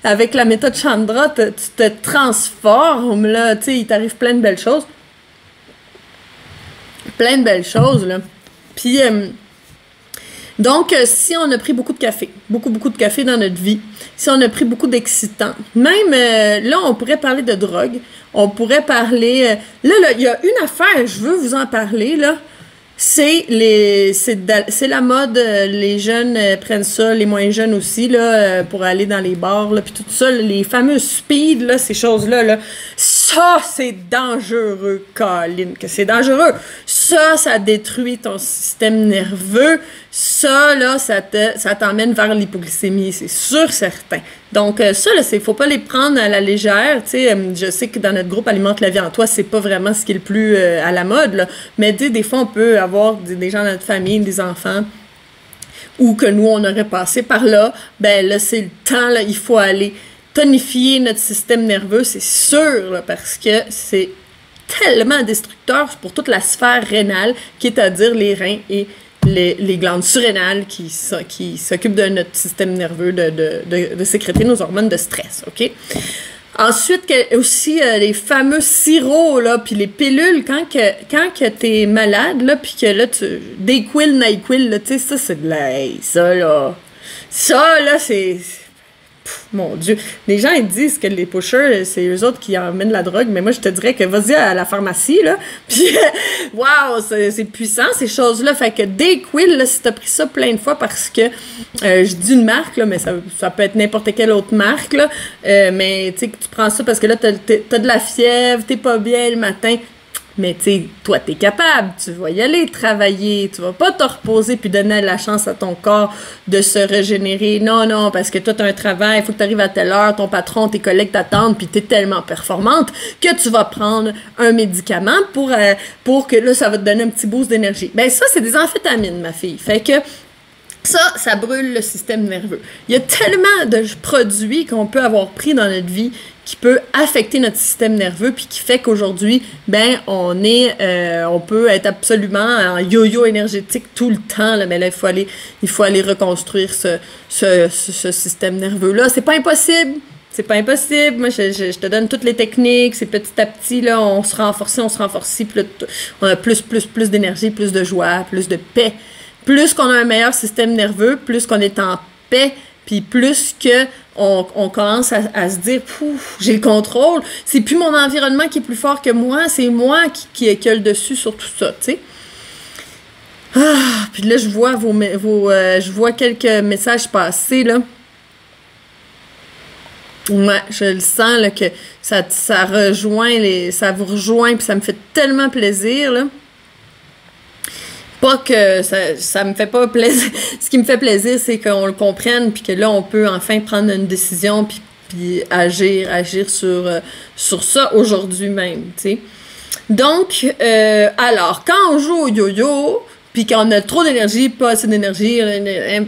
avec la méthode Chandra, tu te transformes, là, tu sais, il t'arrive plein de belles choses. Plein de belles choses, là. Puis, donc, si on a pris beaucoup de café, beaucoup de café dans notre vie, si on a pris beaucoup d'excitants, même, là, on pourrait parler de drogue, on pourrait parler... là, il y a une affaire, je veux vous en parler, là. C'est la mode, les jeunes prennent ça, les moins jeunes aussi, là, pour aller dans les bars, là, puis tout ça, les fameux speed, là, ces choses-là, là, ça, c'est dangereux, Colin, que c'est dangereux. Ça détruit ton système nerveux. Ça, là, ça t'emmène vers l'hypoglycémie, c'est sûr, certain. Donc, ça, là, faut pas les prendre à la légère, tu sais. Je sais que dans notre groupe Alimente la vie en toi, c'est pas vraiment ce qui est le plus à la mode, là. Mais, tu sais, des fois, on peut avoir des gens dans notre famille, des enfants, ou que nous, on aurait passé par là. Ben, là, c'est le temps, là, il faut aller tonifier notre système nerveux, c'est sûr, là, parce que c'est tellement destructeur pour toute la sphère rénale, qui est à dire les reins et les glandes surrénales qui s'occupent de notre système nerveux, de sécréter nos hormones de stress, OK? Ensuite, aussi, les fameux sirops, là, puis les pilules, quand que t'es malade, là, puis que là, Dayquil, NyQuil, là, tu sais, ça, c'est de la... Hey, ça, là, c'est... Mon Dieu. Les gens, ils disent que les pushers, c'est eux autres qui emmènent la drogue, mais moi, je te dirais que vas-y à la pharmacie, là, puis waouh, c'est puissant, ces choses-là. Fait que Dayquil, là, si t'as pris ça plein de fois parce que, je dis une marque, là, mais ça peut être n'importe quelle autre marque, là, mais tu sais, que tu prends ça parce que là, t'as de la fièvre, t'es pas bien le matin. Mais tu sais, toi, t'es capable, tu vas y aller travailler, tu vas pas te reposer puis donner la chance à ton corps de se régénérer. Non, parce que toi, t'as un travail, il faut que t'arrives à telle heure, ton patron, tes collègues t'attendent, puis t'es tellement performante que tu vas prendre un médicament pour que là, ça va te donner un petit boost d'énergie. Ben ça, c'est des amphétamines, ma fille. Fait que ça brûle le système nerveux. Il y a tellement de produits qu'on peut avoir pris dans notre vie qui peut affecter notre système nerveux puis qui fait qu'aujourd'hui, ben, on peut être absolument en yo-yo énergétique tout le temps, là, mais là, il faut aller reconstruire ce système nerveux-là. C'est pas impossible, C'est pas impossible. Moi, je te donne toutes les techniques. C'est petit à petit, là, on se renforce, puis là, on a plus d'énergie, plus de joie, plus de paix. Plus qu'on a un meilleur système nerveux, plus qu'on est en paix, puis plus que on commence à se dire, j'ai le contrôle. C'est plus mon environnement qui est plus fort que moi, c'est moi qui a le dessus sur tout ça, tu sais. Puis là, je vois je vois quelques messages passer, là. Ouais, je le sens, là, que ça vous rejoint, puis ça me fait tellement plaisir, là. Pas que ça me fait pas plaisir. Ce qui me fait plaisir, c'est qu'on le comprenne, puis que là, on peut enfin prendre une décision, puis agir sur ça aujourd'hui même, tu sais. Donc, alors, quand on joue au yo-yo, puis quand on a trop d'énergie, pas assez d'énergie,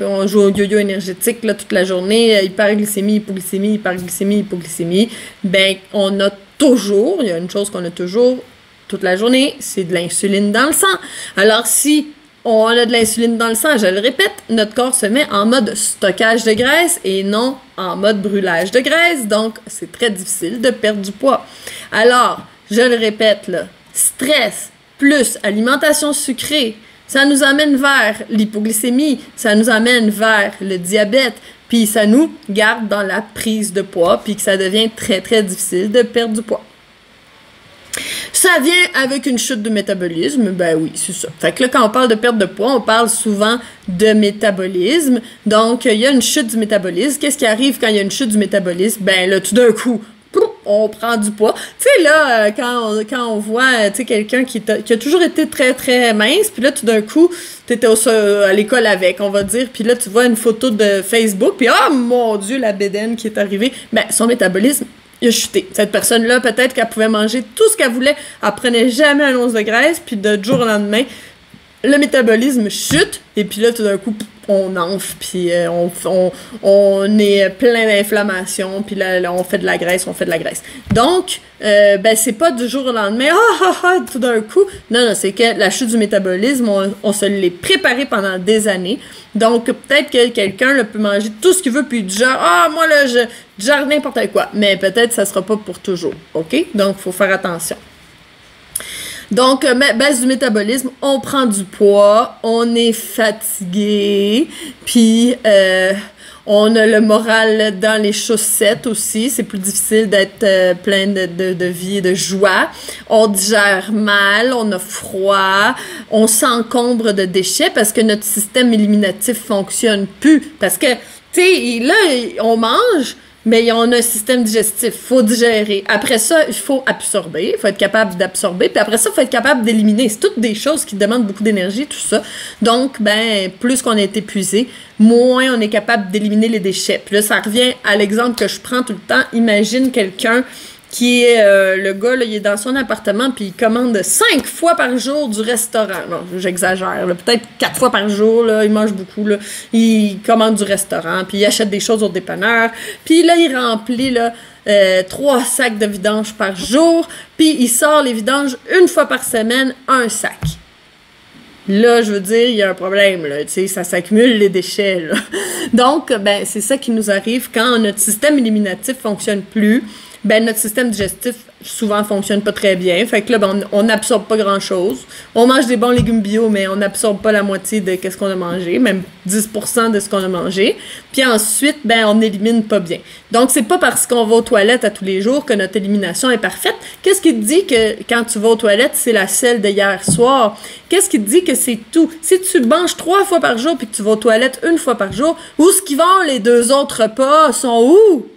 on joue au yo-yo énergétique là, toute la journée, hyperglycémie, hypoglycémie, ben on a toujours, il y a une chose qu'on a toujours toute la journée, c'est de l'insuline dans le sang. Alors si on a de l'insuline dans le sang, je le répète, notre corps se met en mode stockage de graisse et non en mode brûlage de graisse, donc c'est très difficile de perdre du poids. Alors, je le répète là, stress plus alimentation sucrée, ça nous amène vers l'hypoglycémie, ça nous amène vers le diabète, puis ça nous garde dans la prise de poids, puis que ça devient très, très difficile de perdre du poids. Ça vient avec une chute de métabolisme, ben oui, c'est ça. Fait que là, quand on parle de perte de poids, on parle souvent de métabolisme. Donc, il y a une chute du métabolisme. Qu'est-ce qui arrive quand il y a une chute du métabolisme? Ben là, tout d'un coup, on prend du poids. Tu sais, là, quand on voit, tu sais, quelqu'un qui a toujours été très, très mince, puis là, tout d'un coup, t'étais à l'école avec, on va dire, puis là, tu vois une photo de Facebook, puis oh mon Dieu, la bédaine qui est arrivée, ben, son métabolisme, il a chuté. Cette personne-là, peut-être qu'elle pouvait manger tout ce qu'elle voulait, elle prenait jamais un once de graisse, puis de jour au lendemain, le métabolisme chute, et puis là, tout d'un coup, on enfle, puis on est plein d'inflammation, puis là, on fait de la graisse. Donc, ben, c'est pas du jour au lendemain, tout d'un coup. Non, c'est que la chute du métabolisme, on se l'est préparé pendant des années. Donc, peut-être que quelqu'un là, peut manger tout ce qu'il veut, puis du genre, moi, là, je gère n'importe quoi. Mais peut-être que ça sera pas pour toujours, OK? Donc, il faut faire attention. Donc, baisse du métabolisme, on prend du poids, on est fatigué, puis on a le moral dans les chaussettes aussi. C'est plus difficile d'être plein de vie et de joie. On digère mal, on a froid, on s'encombre de déchets parce que notre système éliminatif fonctionne plus. Parce que, tu sais, là, on mange, mais on a un système digestif, il faut digérer. Après ça, il faut absorber, il faut être capable d'absorber, puis après ça, il faut être capable d'éliminer. C'est toutes des choses qui demandent beaucoup d'énergie, tout ça. Donc, ben, plus qu'on est épuisé, moins on est capable d'éliminer les déchets. Puis là, ça revient à l'exemple que je prends tout le temps. Imagine quelqu'un qui est, le gars, là, il est dans son appartement, puis il commande 5 fois par jour du restaurant. Non, j'exagère, peut-être 4 fois par jour, là, il mange beaucoup, là. Il commande du restaurant, puis il achète des choses au dépanneur, puis là, il remplit, là, 3 sacs de vidange par jour, puis il sort les vidanges une fois par semaine, un sac. Là, je veux dire, il y a un problème, là, tu sais, ça s'accumule les déchets, là. Donc, ben, c'est ça qui nous arrive quand notre système éliminatif fonctionne plus. Ben, notre système digestif, souvent, fonctionne pas très bien. Fait que là, ben, on n'absorbe pas grand-chose. On mange des bons légumes bio, mais on n'absorbe pas la moitié de ce qu'on a mangé, même 10% de ce qu'on a mangé. Puis ensuite, ben, on n'élimine pas bien. Donc, c'est pas parce qu'on va aux toilettes à tous les jours que notre élimination est parfaite. Qu'est-ce qui te dit que quand tu vas aux toilettes, c'est la selle de hier soir? Qu'est-ce qui te dit que c'est tout? Si tu manges 3 fois par jour puis que tu vas aux toilettes 1 fois par jour, où est-ce qu'ils vont les 2 autres repas? Sont où?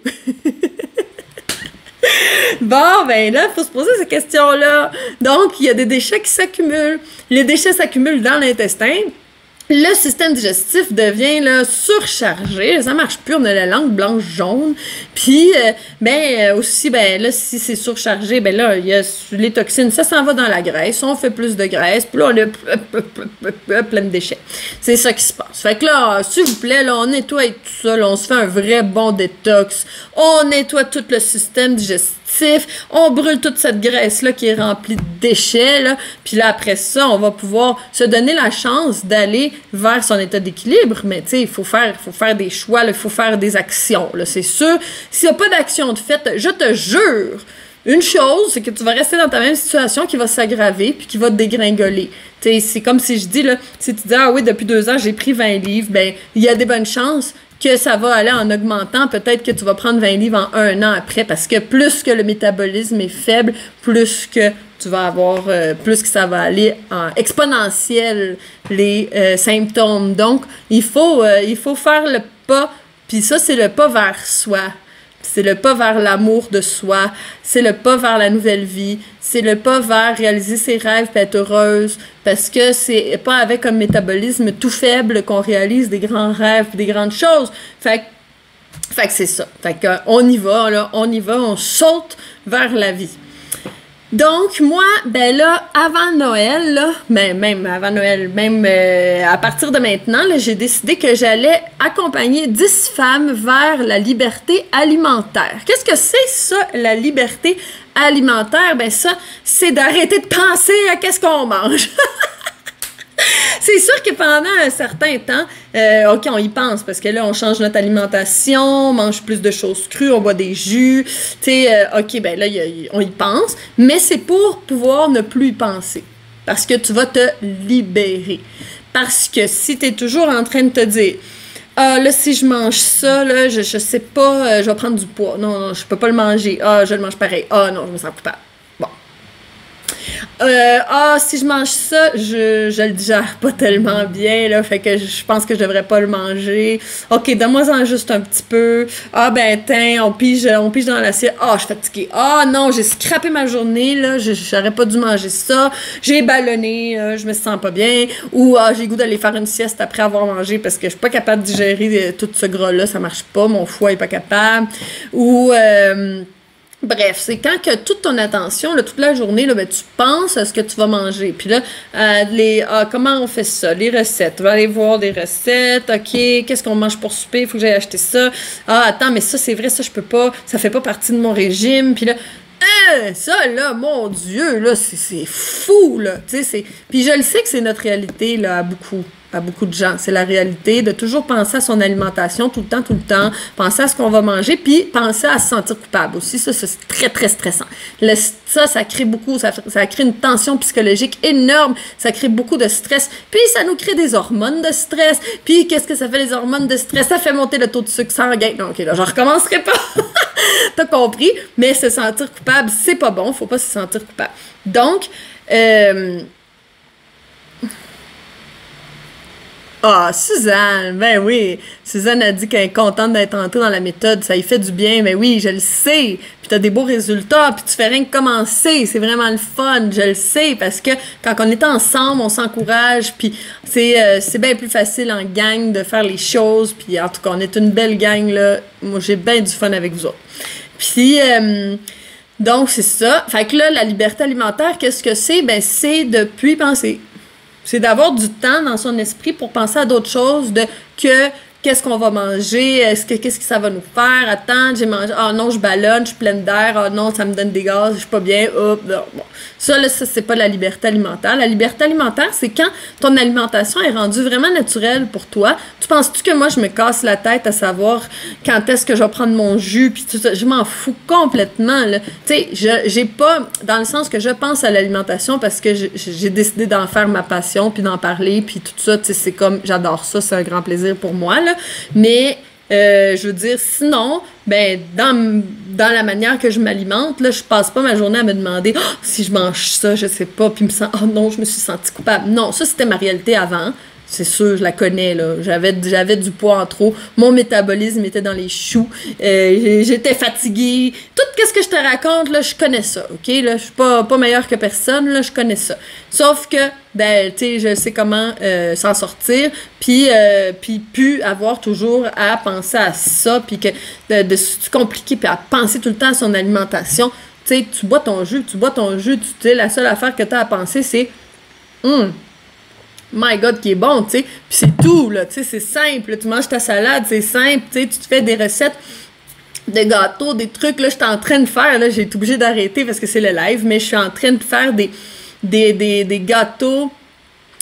Bon, ben là, il faut se poser ces questions-là. Donc, il y a des déchets qui s'accumulent. Les déchets s'accumulent dans l'intestin. Le système digestif devient là, surchargé. Ça marche plus, on a la langue blanche-jaune. Puis, aussi, ben là, si c'est surchargé, ben là, il y a les toxines, ça s'en va dans la graisse. On fait plus de graisse. Puis là, on a plein de déchets. C'est ça qui se passe. Fait que là, s'il vous plaît, là, on nettoie tout ça. Là, on se fait un vrai bon détox. On nettoie tout le système digestif. actif, on brûle toute cette graisse-là qui est remplie de déchets, là, puis là, après ça, on va pouvoir se donner la chance d'aller vers son état d'équilibre, mais tu sais, il faut faire des choix, il faut faire des actions, là, c'est sûr. S'il n'y a pas d'action de fait, je te jure, une chose, c'est que tu vas rester dans ta même situation qui va s'aggraver puis qui va te dégringoler. T'sais, c'est comme si je dis, là, si tu dis, ah oui, depuis 2 ans, j'ai pris 20 livres, ben, il y a des bonnes chances que ça va aller en augmentant. Peut-être que tu vas prendre 20 livres en 1 an après, parce que plus que le métabolisme est faible, plus que tu vas avoir, plus que ça va aller en exponentiel, les symptômes. Donc, il faut faire le pas, puis ça, c'est le pas vers soi. C'est le pas vers l'amour de soi, c'est le pas vers la nouvelle vie, c'est le pas vers réaliser ses rêves et être heureuse, parce que c'est pas avec un métabolisme tout faible qu'on réalise des grands rêves, des grandes choses. Fait que c'est ça. Fait que on y va, là, on saute vers la vie. Donc, moi, ben là, avant Noël, là, même avant Noël, même à partir de maintenant, là, j'ai décidé que j'allais accompagner 10 femmes vers la liberté alimentaire. Qu'est-ce que c'est ça, la liberté alimentaire? Ben ça, c'est d'arrêter de penser à qu'est-ce qu'on mange. C'est sûr que pendant un certain temps, OK, on y pense, parce que là, on change notre alimentation, on mange plus de choses crues, on boit des jus, tu sais, OK, ben là, on y pense, mais c'est pour pouvoir ne plus y penser, parce que tu vas te libérer. Parce que si tu es toujours en train de te dire, ah, là, si je mange ça, là, je sais pas, je vais prendre du poids, non, je peux pas le manger, ah, je le mange pareil, ah, non, je me sens coupable. Si je mange ça, je le digère pas tellement bien, là, fait que je pense que je devrais pas le manger. OK, donne-moi-en juste un petit peu. Ah, ben, tiens, on pige dans l'assiette. Ah, je suis fatiguée. Ah, non, j'ai scrappé ma journée, là, j'aurais pas dû manger ça. J'ai ballonné, je me sens pas bien. Ou, j'ai le goût d'aller faire une sieste après avoir mangé parce que je suis pas capable de digérer tout ce gras-là, ça marche pas, mon foie est pas capable. Ou, bref, c'est quand que toute ton attention, là, toute la journée, là, ben, tu penses à ce que tu vas manger. Puis là, comment on fait ça? Les recettes. Tu vas aller voir des recettes. OK, qu'est-ce qu'on mange pour souper? Il faut que j'aille acheter ça. Ah, attends, mais ça, c'est vrai, ça, je peux pas. Ça fait pas partie de mon régime. Puis là, ça, là, mon Dieu, là, c'est fou, là. Tu sais, puis je le sais que c'est notre réalité, là, à beaucoup de gens. C'est la réalité de toujours penser à son alimentation tout le temps, penser à ce qu'on va manger, puis penser à se sentir coupable aussi. Ça, c'est très, très stressant. Ça crée beaucoup, ça crée une tension psychologique énorme, ça crée beaucoup de stress, puis ça nous crée des hormones de stress, puis qu'est-ce que ça fait les hormones de stress? Ça fait monter le taux de sucre sanguin. Non, OK, là, je recommencerai pas. T'as compris? Mais se sentir coupable, c'est pas bon, faut pas se sentir coupable. Donc, Suzanne, ben oui. Suzanne a dit qu'elle est contente d'être entrée dans la méthode. Ça lui fait du bien. Ben oui, je le sais. Puis t'as des beaux résultats. Puis tu fais rien que commencer. C'est vraiment le fun. Je le sais. Parce que quand on est ensemble, on s'encourage. Puis c'est bien plus facile en gang de faire les choses. Puis en tout cas, on est une belle gang, là. Moi, j'ai bien du fun avec vous autres. Puis, donc, c'est ça. Fait que là, la liberté alimentaire, qu'est-ce que c'est? Ben, c'est de plus penser. C'est d'avoir du temps dans son esprit pour penser à d'autres choses que qu'est-ce qu'on va manger, qu'est-ce que ça va nous faire, attends, j'ai mangé, ah non, je ballonne, je suis pleine d'air, ah non, ça me donne des gaz, je suis pas bien, hop, non, bon. Ça, là, ça, c'est pas la liberté alimentaire. La liberté alimentaire, c'est quand ton alimentation est rendue vraiment naturelle pour toi. Tu penses-tu que moi, je me casse la tête à savoir quand est-ce que je vais prendre mon jus, puis tout ça, je m'en fous complètement, là. Tu sais, j'ai pas, dans le sens que je pense à l'alimentation parce que j'ai décidé d'en faire ma passion, puis d'en parler, puis tout ça, tu sais, c'est comme, j'adore ça, c'est un grand plaisir pour moi, là. Mais, je veux dire, sinon, ben, dans la manière que je m'alimente, là, je passe pas ma journée à me demander si je mange ça, je sais pas, puis me sens, oh non, je me suis sentie coupable. Non, ça, c'était ma réalité avant. C'est sûr, je la connais, là. J'avais du poids en trop. Mon métabolisme était dans les choux. J'étais fatiguée. Tout ce que je te raconte, là, je connais ça, OK? Là, je suis pas meilleure que personne, là, je connais ça. Sauf que, ben, tu sais, je sais comment s'en sortir, puis plus avoir toujours à penser à ça, puis que de se compliquer, puis à penser tout le temps à son alimentation. Tu sais, tu bois ton jus, tu sais, la seule affaire que tu as à penser, c'est my God, qui est bon, tu sais. Puis c'est tout, là, tu sais, c'est simple. Tu manges ta salade, c'est simple, tu sais, tu te fais des recettes de gâteaux, des trucs, là, j'étais en train de faire, là, j'ai été obligée d'arrêter parce que c'est le live, mais je suis en train de faire des gâteaux.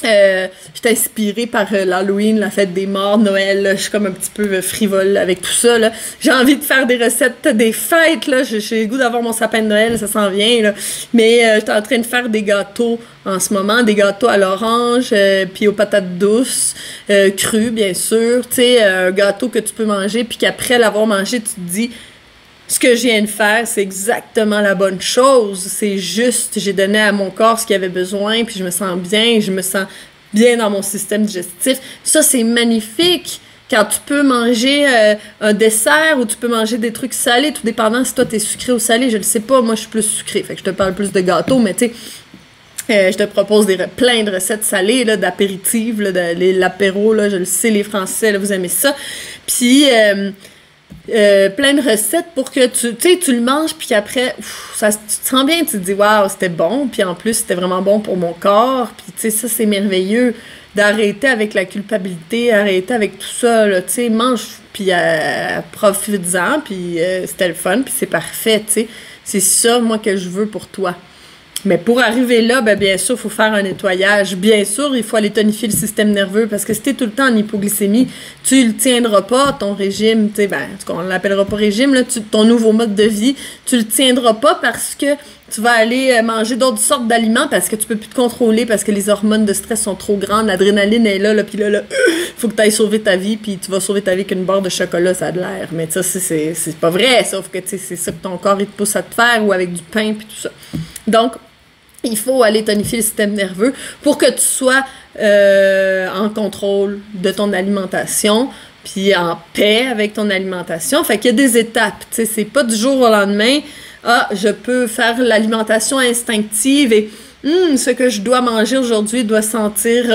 J'étais inspirée par l'Halloween, la fête des morts, Noël, là, je suis comme un petit peu frivole avec tout ça, là. J'ai envie de faire des recettes des fêtes, là, j'ai le goût d'avoir mon sapin de Noël, ça s'en vient, là. Mais j'étais en train de faire des gâteaux en ce moment, des gâteaux à l'orange, puis aux patates douces, crus, bien sûr, tu sais, un gâteau que tu peux manger, puis qu'après l'avoir mangé, tu te dis... Ce que je viens de faire, c'est exactement la bonne chose. C'est juste, j'ai donné à mon corps ce qu'il avait besoin, puis je me sens bien dans mon système digestif. Ça, c'est magnifique. Quand tu peux manger un dessert ou tu peux manger des trucs salés, tout dépendant si toi t'es sucré ou salé, je le sais pas. Moi, je suis plus sucré, fait que je te parle plus de gâteaux, mais tu sais, je te propose plein de recettes salées, là, d'apéritifs, là, l'apéro, là, je le sais, les Français, là, vous aimez ça. Puis... plein de recettes pour que tu le manges puis qu'après tu te sens bien, tu te dis waouh, c'était bon, puis en plus c'était vraiment bon pour mon corps, puis tu sais, ça c'est merveilleux d'arrêter avec la culpabilité, arrêter avec tout ça, là, tu sais, mange puis profite-en, puis c'était le fun, puis c'est parfait, tu sais, c'est ça moi que je veux pour toi. Mais pour arriver là, ben bien sûr, il faut faire un nettoyage. Bien sûr, il faut aller tonifier le système nerveux parce que si tu es tout le temps en hypoglycémie, tu le tiendras pas, ton régime, tu sais, ben, on l'appellera pas régime, là, ton nouveau mode de vie, tu le tiendras pas parce que tu vas aller manger d'autres sortes d'aliments parce que tu peux plus te contrôler, parce que les hormones de stress sont trop grandes, l'adrénaline est là, puis là, faut que tu ailles sauver ta vie, puis tu vas sauver ta vie avec une barre de chocolat, ça a de l'air. Mais ça, c'est pas vrai, sauf que, tu sais, c'est ça que ton corps, il te pousse à te faire, ou avec du pain, puis tout ça. Donc, il faut aller tonifier le système nerveux pour que tu sois en contrôle de ton alimentation, puis en paix avec ton alimentation. Fait qu'il y a des étapes, tu sais, c'est pas du jour au lendemain, je peux faire l'alimentation instinctive et ce que je dois manger aujourd'hui doit sentir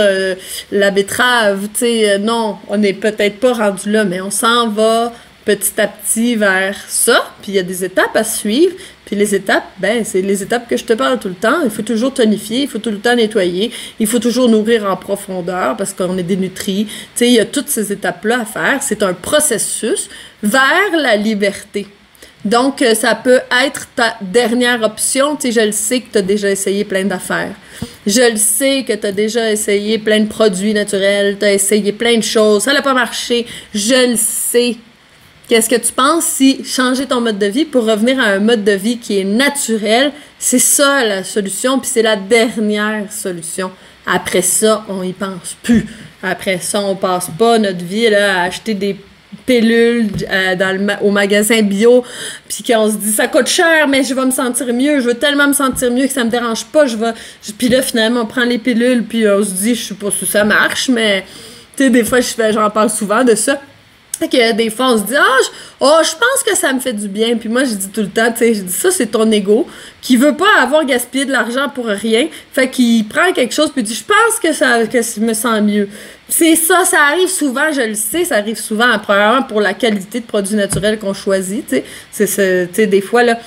la betterave, tu sais, non, on n'est peut-être pas rendu là, mais on s'en va petit à petit vers ça, puis il y a des étapes à suivre. Puis les étapes, ben, c'est les étapes que je te parle tout le temps. Il faut toujours tonifier, il faut tout le temps nettoyer, il faut toujours nourrir en profondeur parce qu'on est dénutri. Tu sais, il y a toutes ces étapes-là à faire. C'est un processus vers la liberté. Donc, ça peut être ta dernière option. Tu sais, je le sais que tu as déjà essayé plein d'affaires. Je le sais que tu as déjà essayé plein de produits naturels, tu as essayé plein de choses. Ça n'a pas marché. Je le sais. Qu'est-ce que tu penses si changer ton mode de vie pour revenir à un mode de vie qui est naturel, c'est ça la solution, puis c'est la dernière solution. Après ça, on y pense plus. Après ça, on passe pas notre vie là, à acheter des pilules au magasin bio, puis qu'on se dit ça coûte cher, mais je vais me sentir mieux, je veux tellement me sentir mieux que ça me dérange pas, puis là finalement on prend les pilules, puis on se dit je sais pas si ça marche, mais tu sais des fois j'en parle souvent de ça. Fait que des fois, on se dit « je pense que ça me fait du bien. » Puis moi, je dis tout le temps, tu sais, je dis ça, c'est ton ego qui veut pas avoir gaspillé de l'argent pour rien. Fait qu'il prend quelque chose puis il dit « Je pense que je me sens mieux. » C'est ça, ça arrive souvent, je le sais, ça arrive souvent, premièrement, pour la qualité de produits naturels qu'on choisit, tu sais. Tu sais, des fois, là,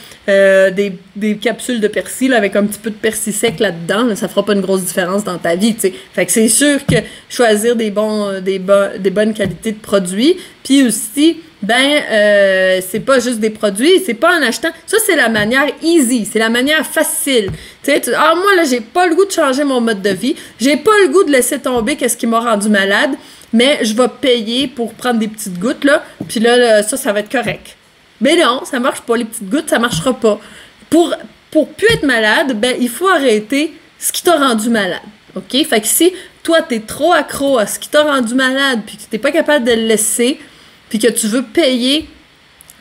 des capsules de persil là, avec un petit peu de persil sec là-dedans, là, ça fera pas une grosse différence dans ta vie, tu sais. Fait que c'est sûr que choisir des bonnes qualités de produits, puis aussi, c'est pas juste des produits, c'est pas en achetant. Ça, c'est la manière easy, c'est la manière facile. Tu sais, moi, là, j'ai pas le goût de changer mon mode de vie, j'ai pas le goût de laisser tomber qu'est-ce qui m'a rendu malade, mais je vais payer pour prendre des petites gouttes, là, puis là, ça va être correct. Mais non, ça marche pas, les petites gouttes, ça marchera pas. Pour plus être malade, il faut arrêter ce qui t'a rendu malade. OK? Fait que si toi, t'es trop accro à ce qui t'a rendu malade, puis que t'es pas capable de le laisser, puis que tu veux payer...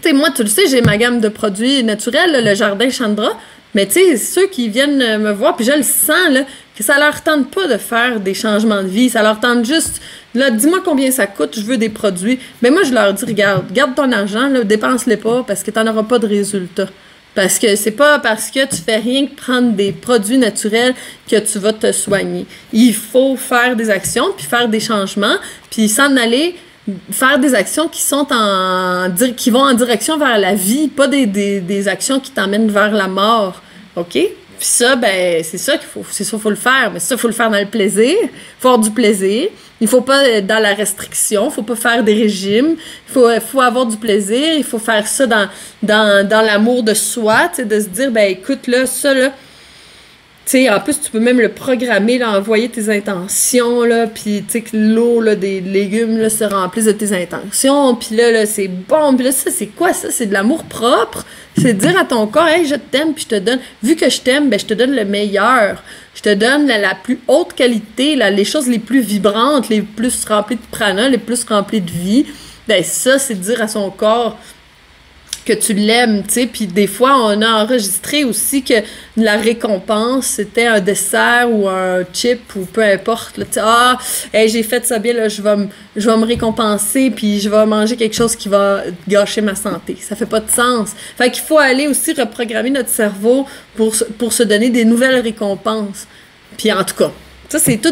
Tu sais, moi, tu le sais, j'ai ma gamme de produits naturels, là, le Jardin Chandra, mais tu sais, ceux qui viennent me voir, puis je le sens, là, que ça leur tente pas de faire des changements de vie, ça leur tente juste, là, dis-moi combien ça coûte, je veux des produits. Mais moi, je leur dis, regarde, garde ton argent, là, dépense-les pas, parce que t'en auras pas de résultat. Parce que c'est pas parce que tu fais rien que prendre des produits naturels que tu vas te soigner. Il faut faire des actions, puis faire des changements, puis s'en aller faire des actions qui vont en direction vers la vie, pas des actions qui t'emmènent vers la mort. OK? Puis ça, ben, c'est ça faut le faire. Mais ça, il faut le faire dans le plaisir. Il faut avoir du plaisir. Il faut pas être dans la restriction. Il faut pas faire des régimes. Il faut avoir du plaisir. Il faut faire ça dans l'amour de soi, tu sais, de se dire, ben, écoute, là, ça, là, tu sais, en plus, tu peux même le programmer, là, envoyer tes intentions, là, puis tu sais, que l'eau, là, des légumes, là, se remplisse de tes intentions, puis là, c'est bon, puis là, ça, c'est quoi, ça? C'est de l'amour propre. C'est de dire à ton corps, hey, je t'aime, puis je te donne, vu que je t'aime, ben, je te donne le meilleur. Je te donne la plus haute qualité, les choses les plus vibrantes, les plus remplies de prana, les plus remplies de vie. Ben, ça, c'est de dire à son corps que tu l'aimes, tu sais, puis des fois, on a enregistré aussi que la récompense, c'était un dessert ou un chip ou peu importe, là, tu sais, hey, j'ai fait ça bien, là, je vais me récompenser, puis je vais manger quelque chose qui va gâcher ma santé. Ça fait pas de sens. Fait qu'il faut aller aussi reprogrammer notre cerveau pour se donner des nouvelles récompenses. Puis en tout cas, ça, c'est tout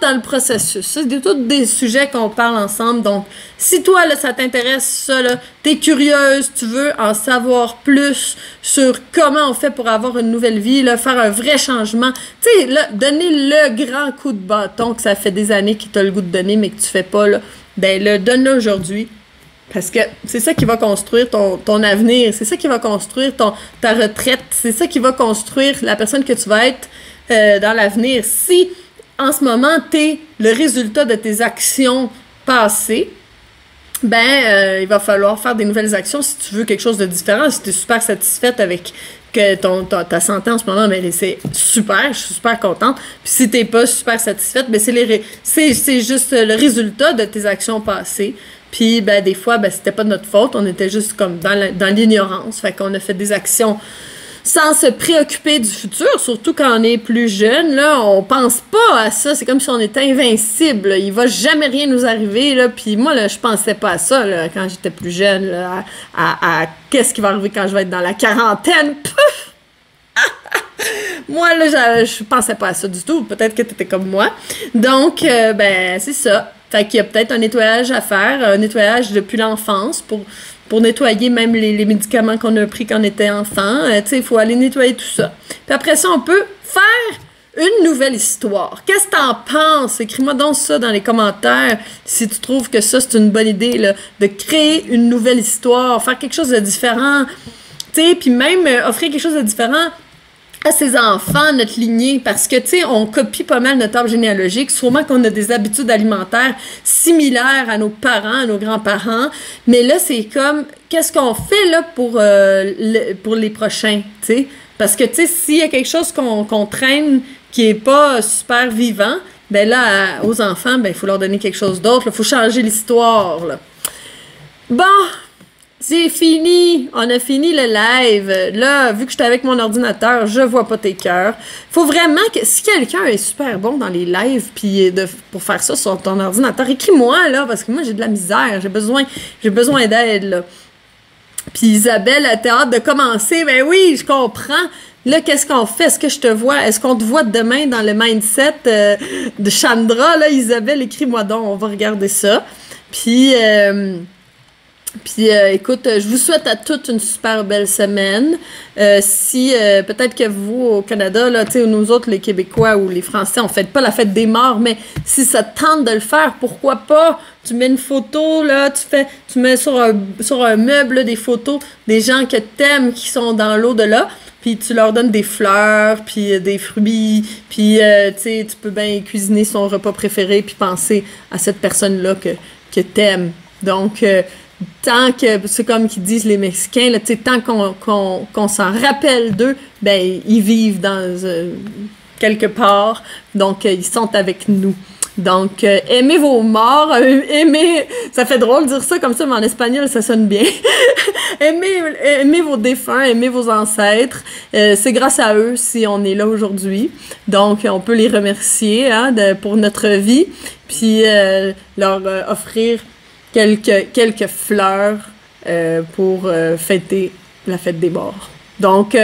dans le processus. C'est tous des sujets qu'on parle ensemble. Donc, si toi, là, ça t'intéresse, ça, là, t'es curieuse, tu veux en savoir plus sur comment on fait pour avoir une nouvelle vie, là, faire un vrai changement, tu sais, là, donner le grand coup de bâton que ça fait des années que t'as le goût de donner, mais que tu fais pas, là, ben, là, donne-le aujourd'hui. Parce que c'est ça qui va construire ton avenir. C'est ça qui va construire ta retraite. C'est ça qui va construire la personne que tu vas être dans l'avenir. Si en ce moment t'es le résultat de tes actions passées, ben il va falloir faire des nouvelles actions si tu veux quelque chose de différent. Si tu es super satisfaite avec que ta santé en ce moment, ben c'est super, je suis super contente. Puis si t'es pas super satisfaite, ben c'est juste le résultat de tes actions passées. Puis ben des fois, ben c'était pas de notre faute, on était juste comme dans l'ignorance. Fait qu'on a fait des actions sans se préoccuper du futur, surtout quand on est plus jeune, là, on pense pas à ça, c'est comme si on était invincible, là. Il va jamais rien nous arriver, là, puis moi, là, je pensais pas à ça, là, quand j'étais plus jeune, là, à qu'est-ce qui va arriver quand je vais être dans la quarantaine, pouf! Moi, là, je pensais pas à ça du tout, peut-être que t'étais comme moi, donc, ben, c'est ça, fait qu'il y a peut-être un nettoyage à faire, un nettoyage depuis l'enfance pour nettoyer même les médicaments qu'on a pris quand on était enfant. Tu sais, il faut aller nettoyer tout ça. Puis après ça, on peut faire une nouvelle histoire. Qu'est-ce que t'en penses? Écris-moi donc ça dans les commentaires si tu trouves que ça, c'est une bonne idée, là, de créer une nouvelle histoire, faire quelque chose de différent. Tu sais, puis même offrir quelque chose de différent à ses enfants, notre lignée, parce que, tu sais, on copie pas mal notre arbre généalogique, sûrement qu'on a des habitudes alimentaires similaires à nos parents, à nos grands-parents, mais là, c'est comme, qu'est-ce qu'on fait, là, pour les prochains, tu sais? Parce que, tu sais, s'il y a quelque chose qu'on traîne qui est pas super vivant, ben là, aux enfants, ben, il faut leur donner quelque chose d'autre, il faut changer l'histoire, là. Bon! C'est fini! On a fini le live. Là, vu que j'étais avec mon ordinateur, je vois pas tes cœurs. Faut vraiment que... Si quelqu'un est super bon dans les lives puis pour faire ça sur ton ordinateur, écris-moi, là, parce que moi, j'ai de la misère. J'ai besoin d'aide, là. Puis Isabelle, elle a hâte de commencer. Ben oui, je comprends. Là, qu'est-ce qu'on fait? Est-ce que je te vois? Est-ce qu'on te voit demain dans le mindset de Chandra? Là, Isabelle, écris-moi donc. On va regarder ça. Puis... écoute, je vous souhaite à toutes une super belle semaine. Si peut-être que vous, au Canada, là, tu sais, nous autres, les Québécois ou les Français, on fête pas la fête des morts, mais si ça te tente de le faire, pourquoi pas? Tu mets une photo, là, tu mets sur un meuble, là, des photos des gens que t'aimes qui sont dans l'au-delà, puis tu leur donnes des fleurs, puis des fruits, puis tu sais, tu peux bien cuisiner son repas préféré, puis penser à cette personne-là que t'aimes. Donc, tant que, c'est comme qu'ils disent les Mexicains, là, tant qu'on s'en rappelle d'eux, ben, ils vivent dans quelque part, donc ils sont avec nous. Donc, aimez vos morts, aimez, ça fait drôle de dire ça comme ça, mais en espagnol, ça sonne bien. aimez vos défunts, aimez vos ancêtres. C'est grâce à eux si on est là aujourd'hui. Donc, on peut les remercier pour notre vie, puis leur offrir quelques fleurs pour fêter la fête des morts. Donc,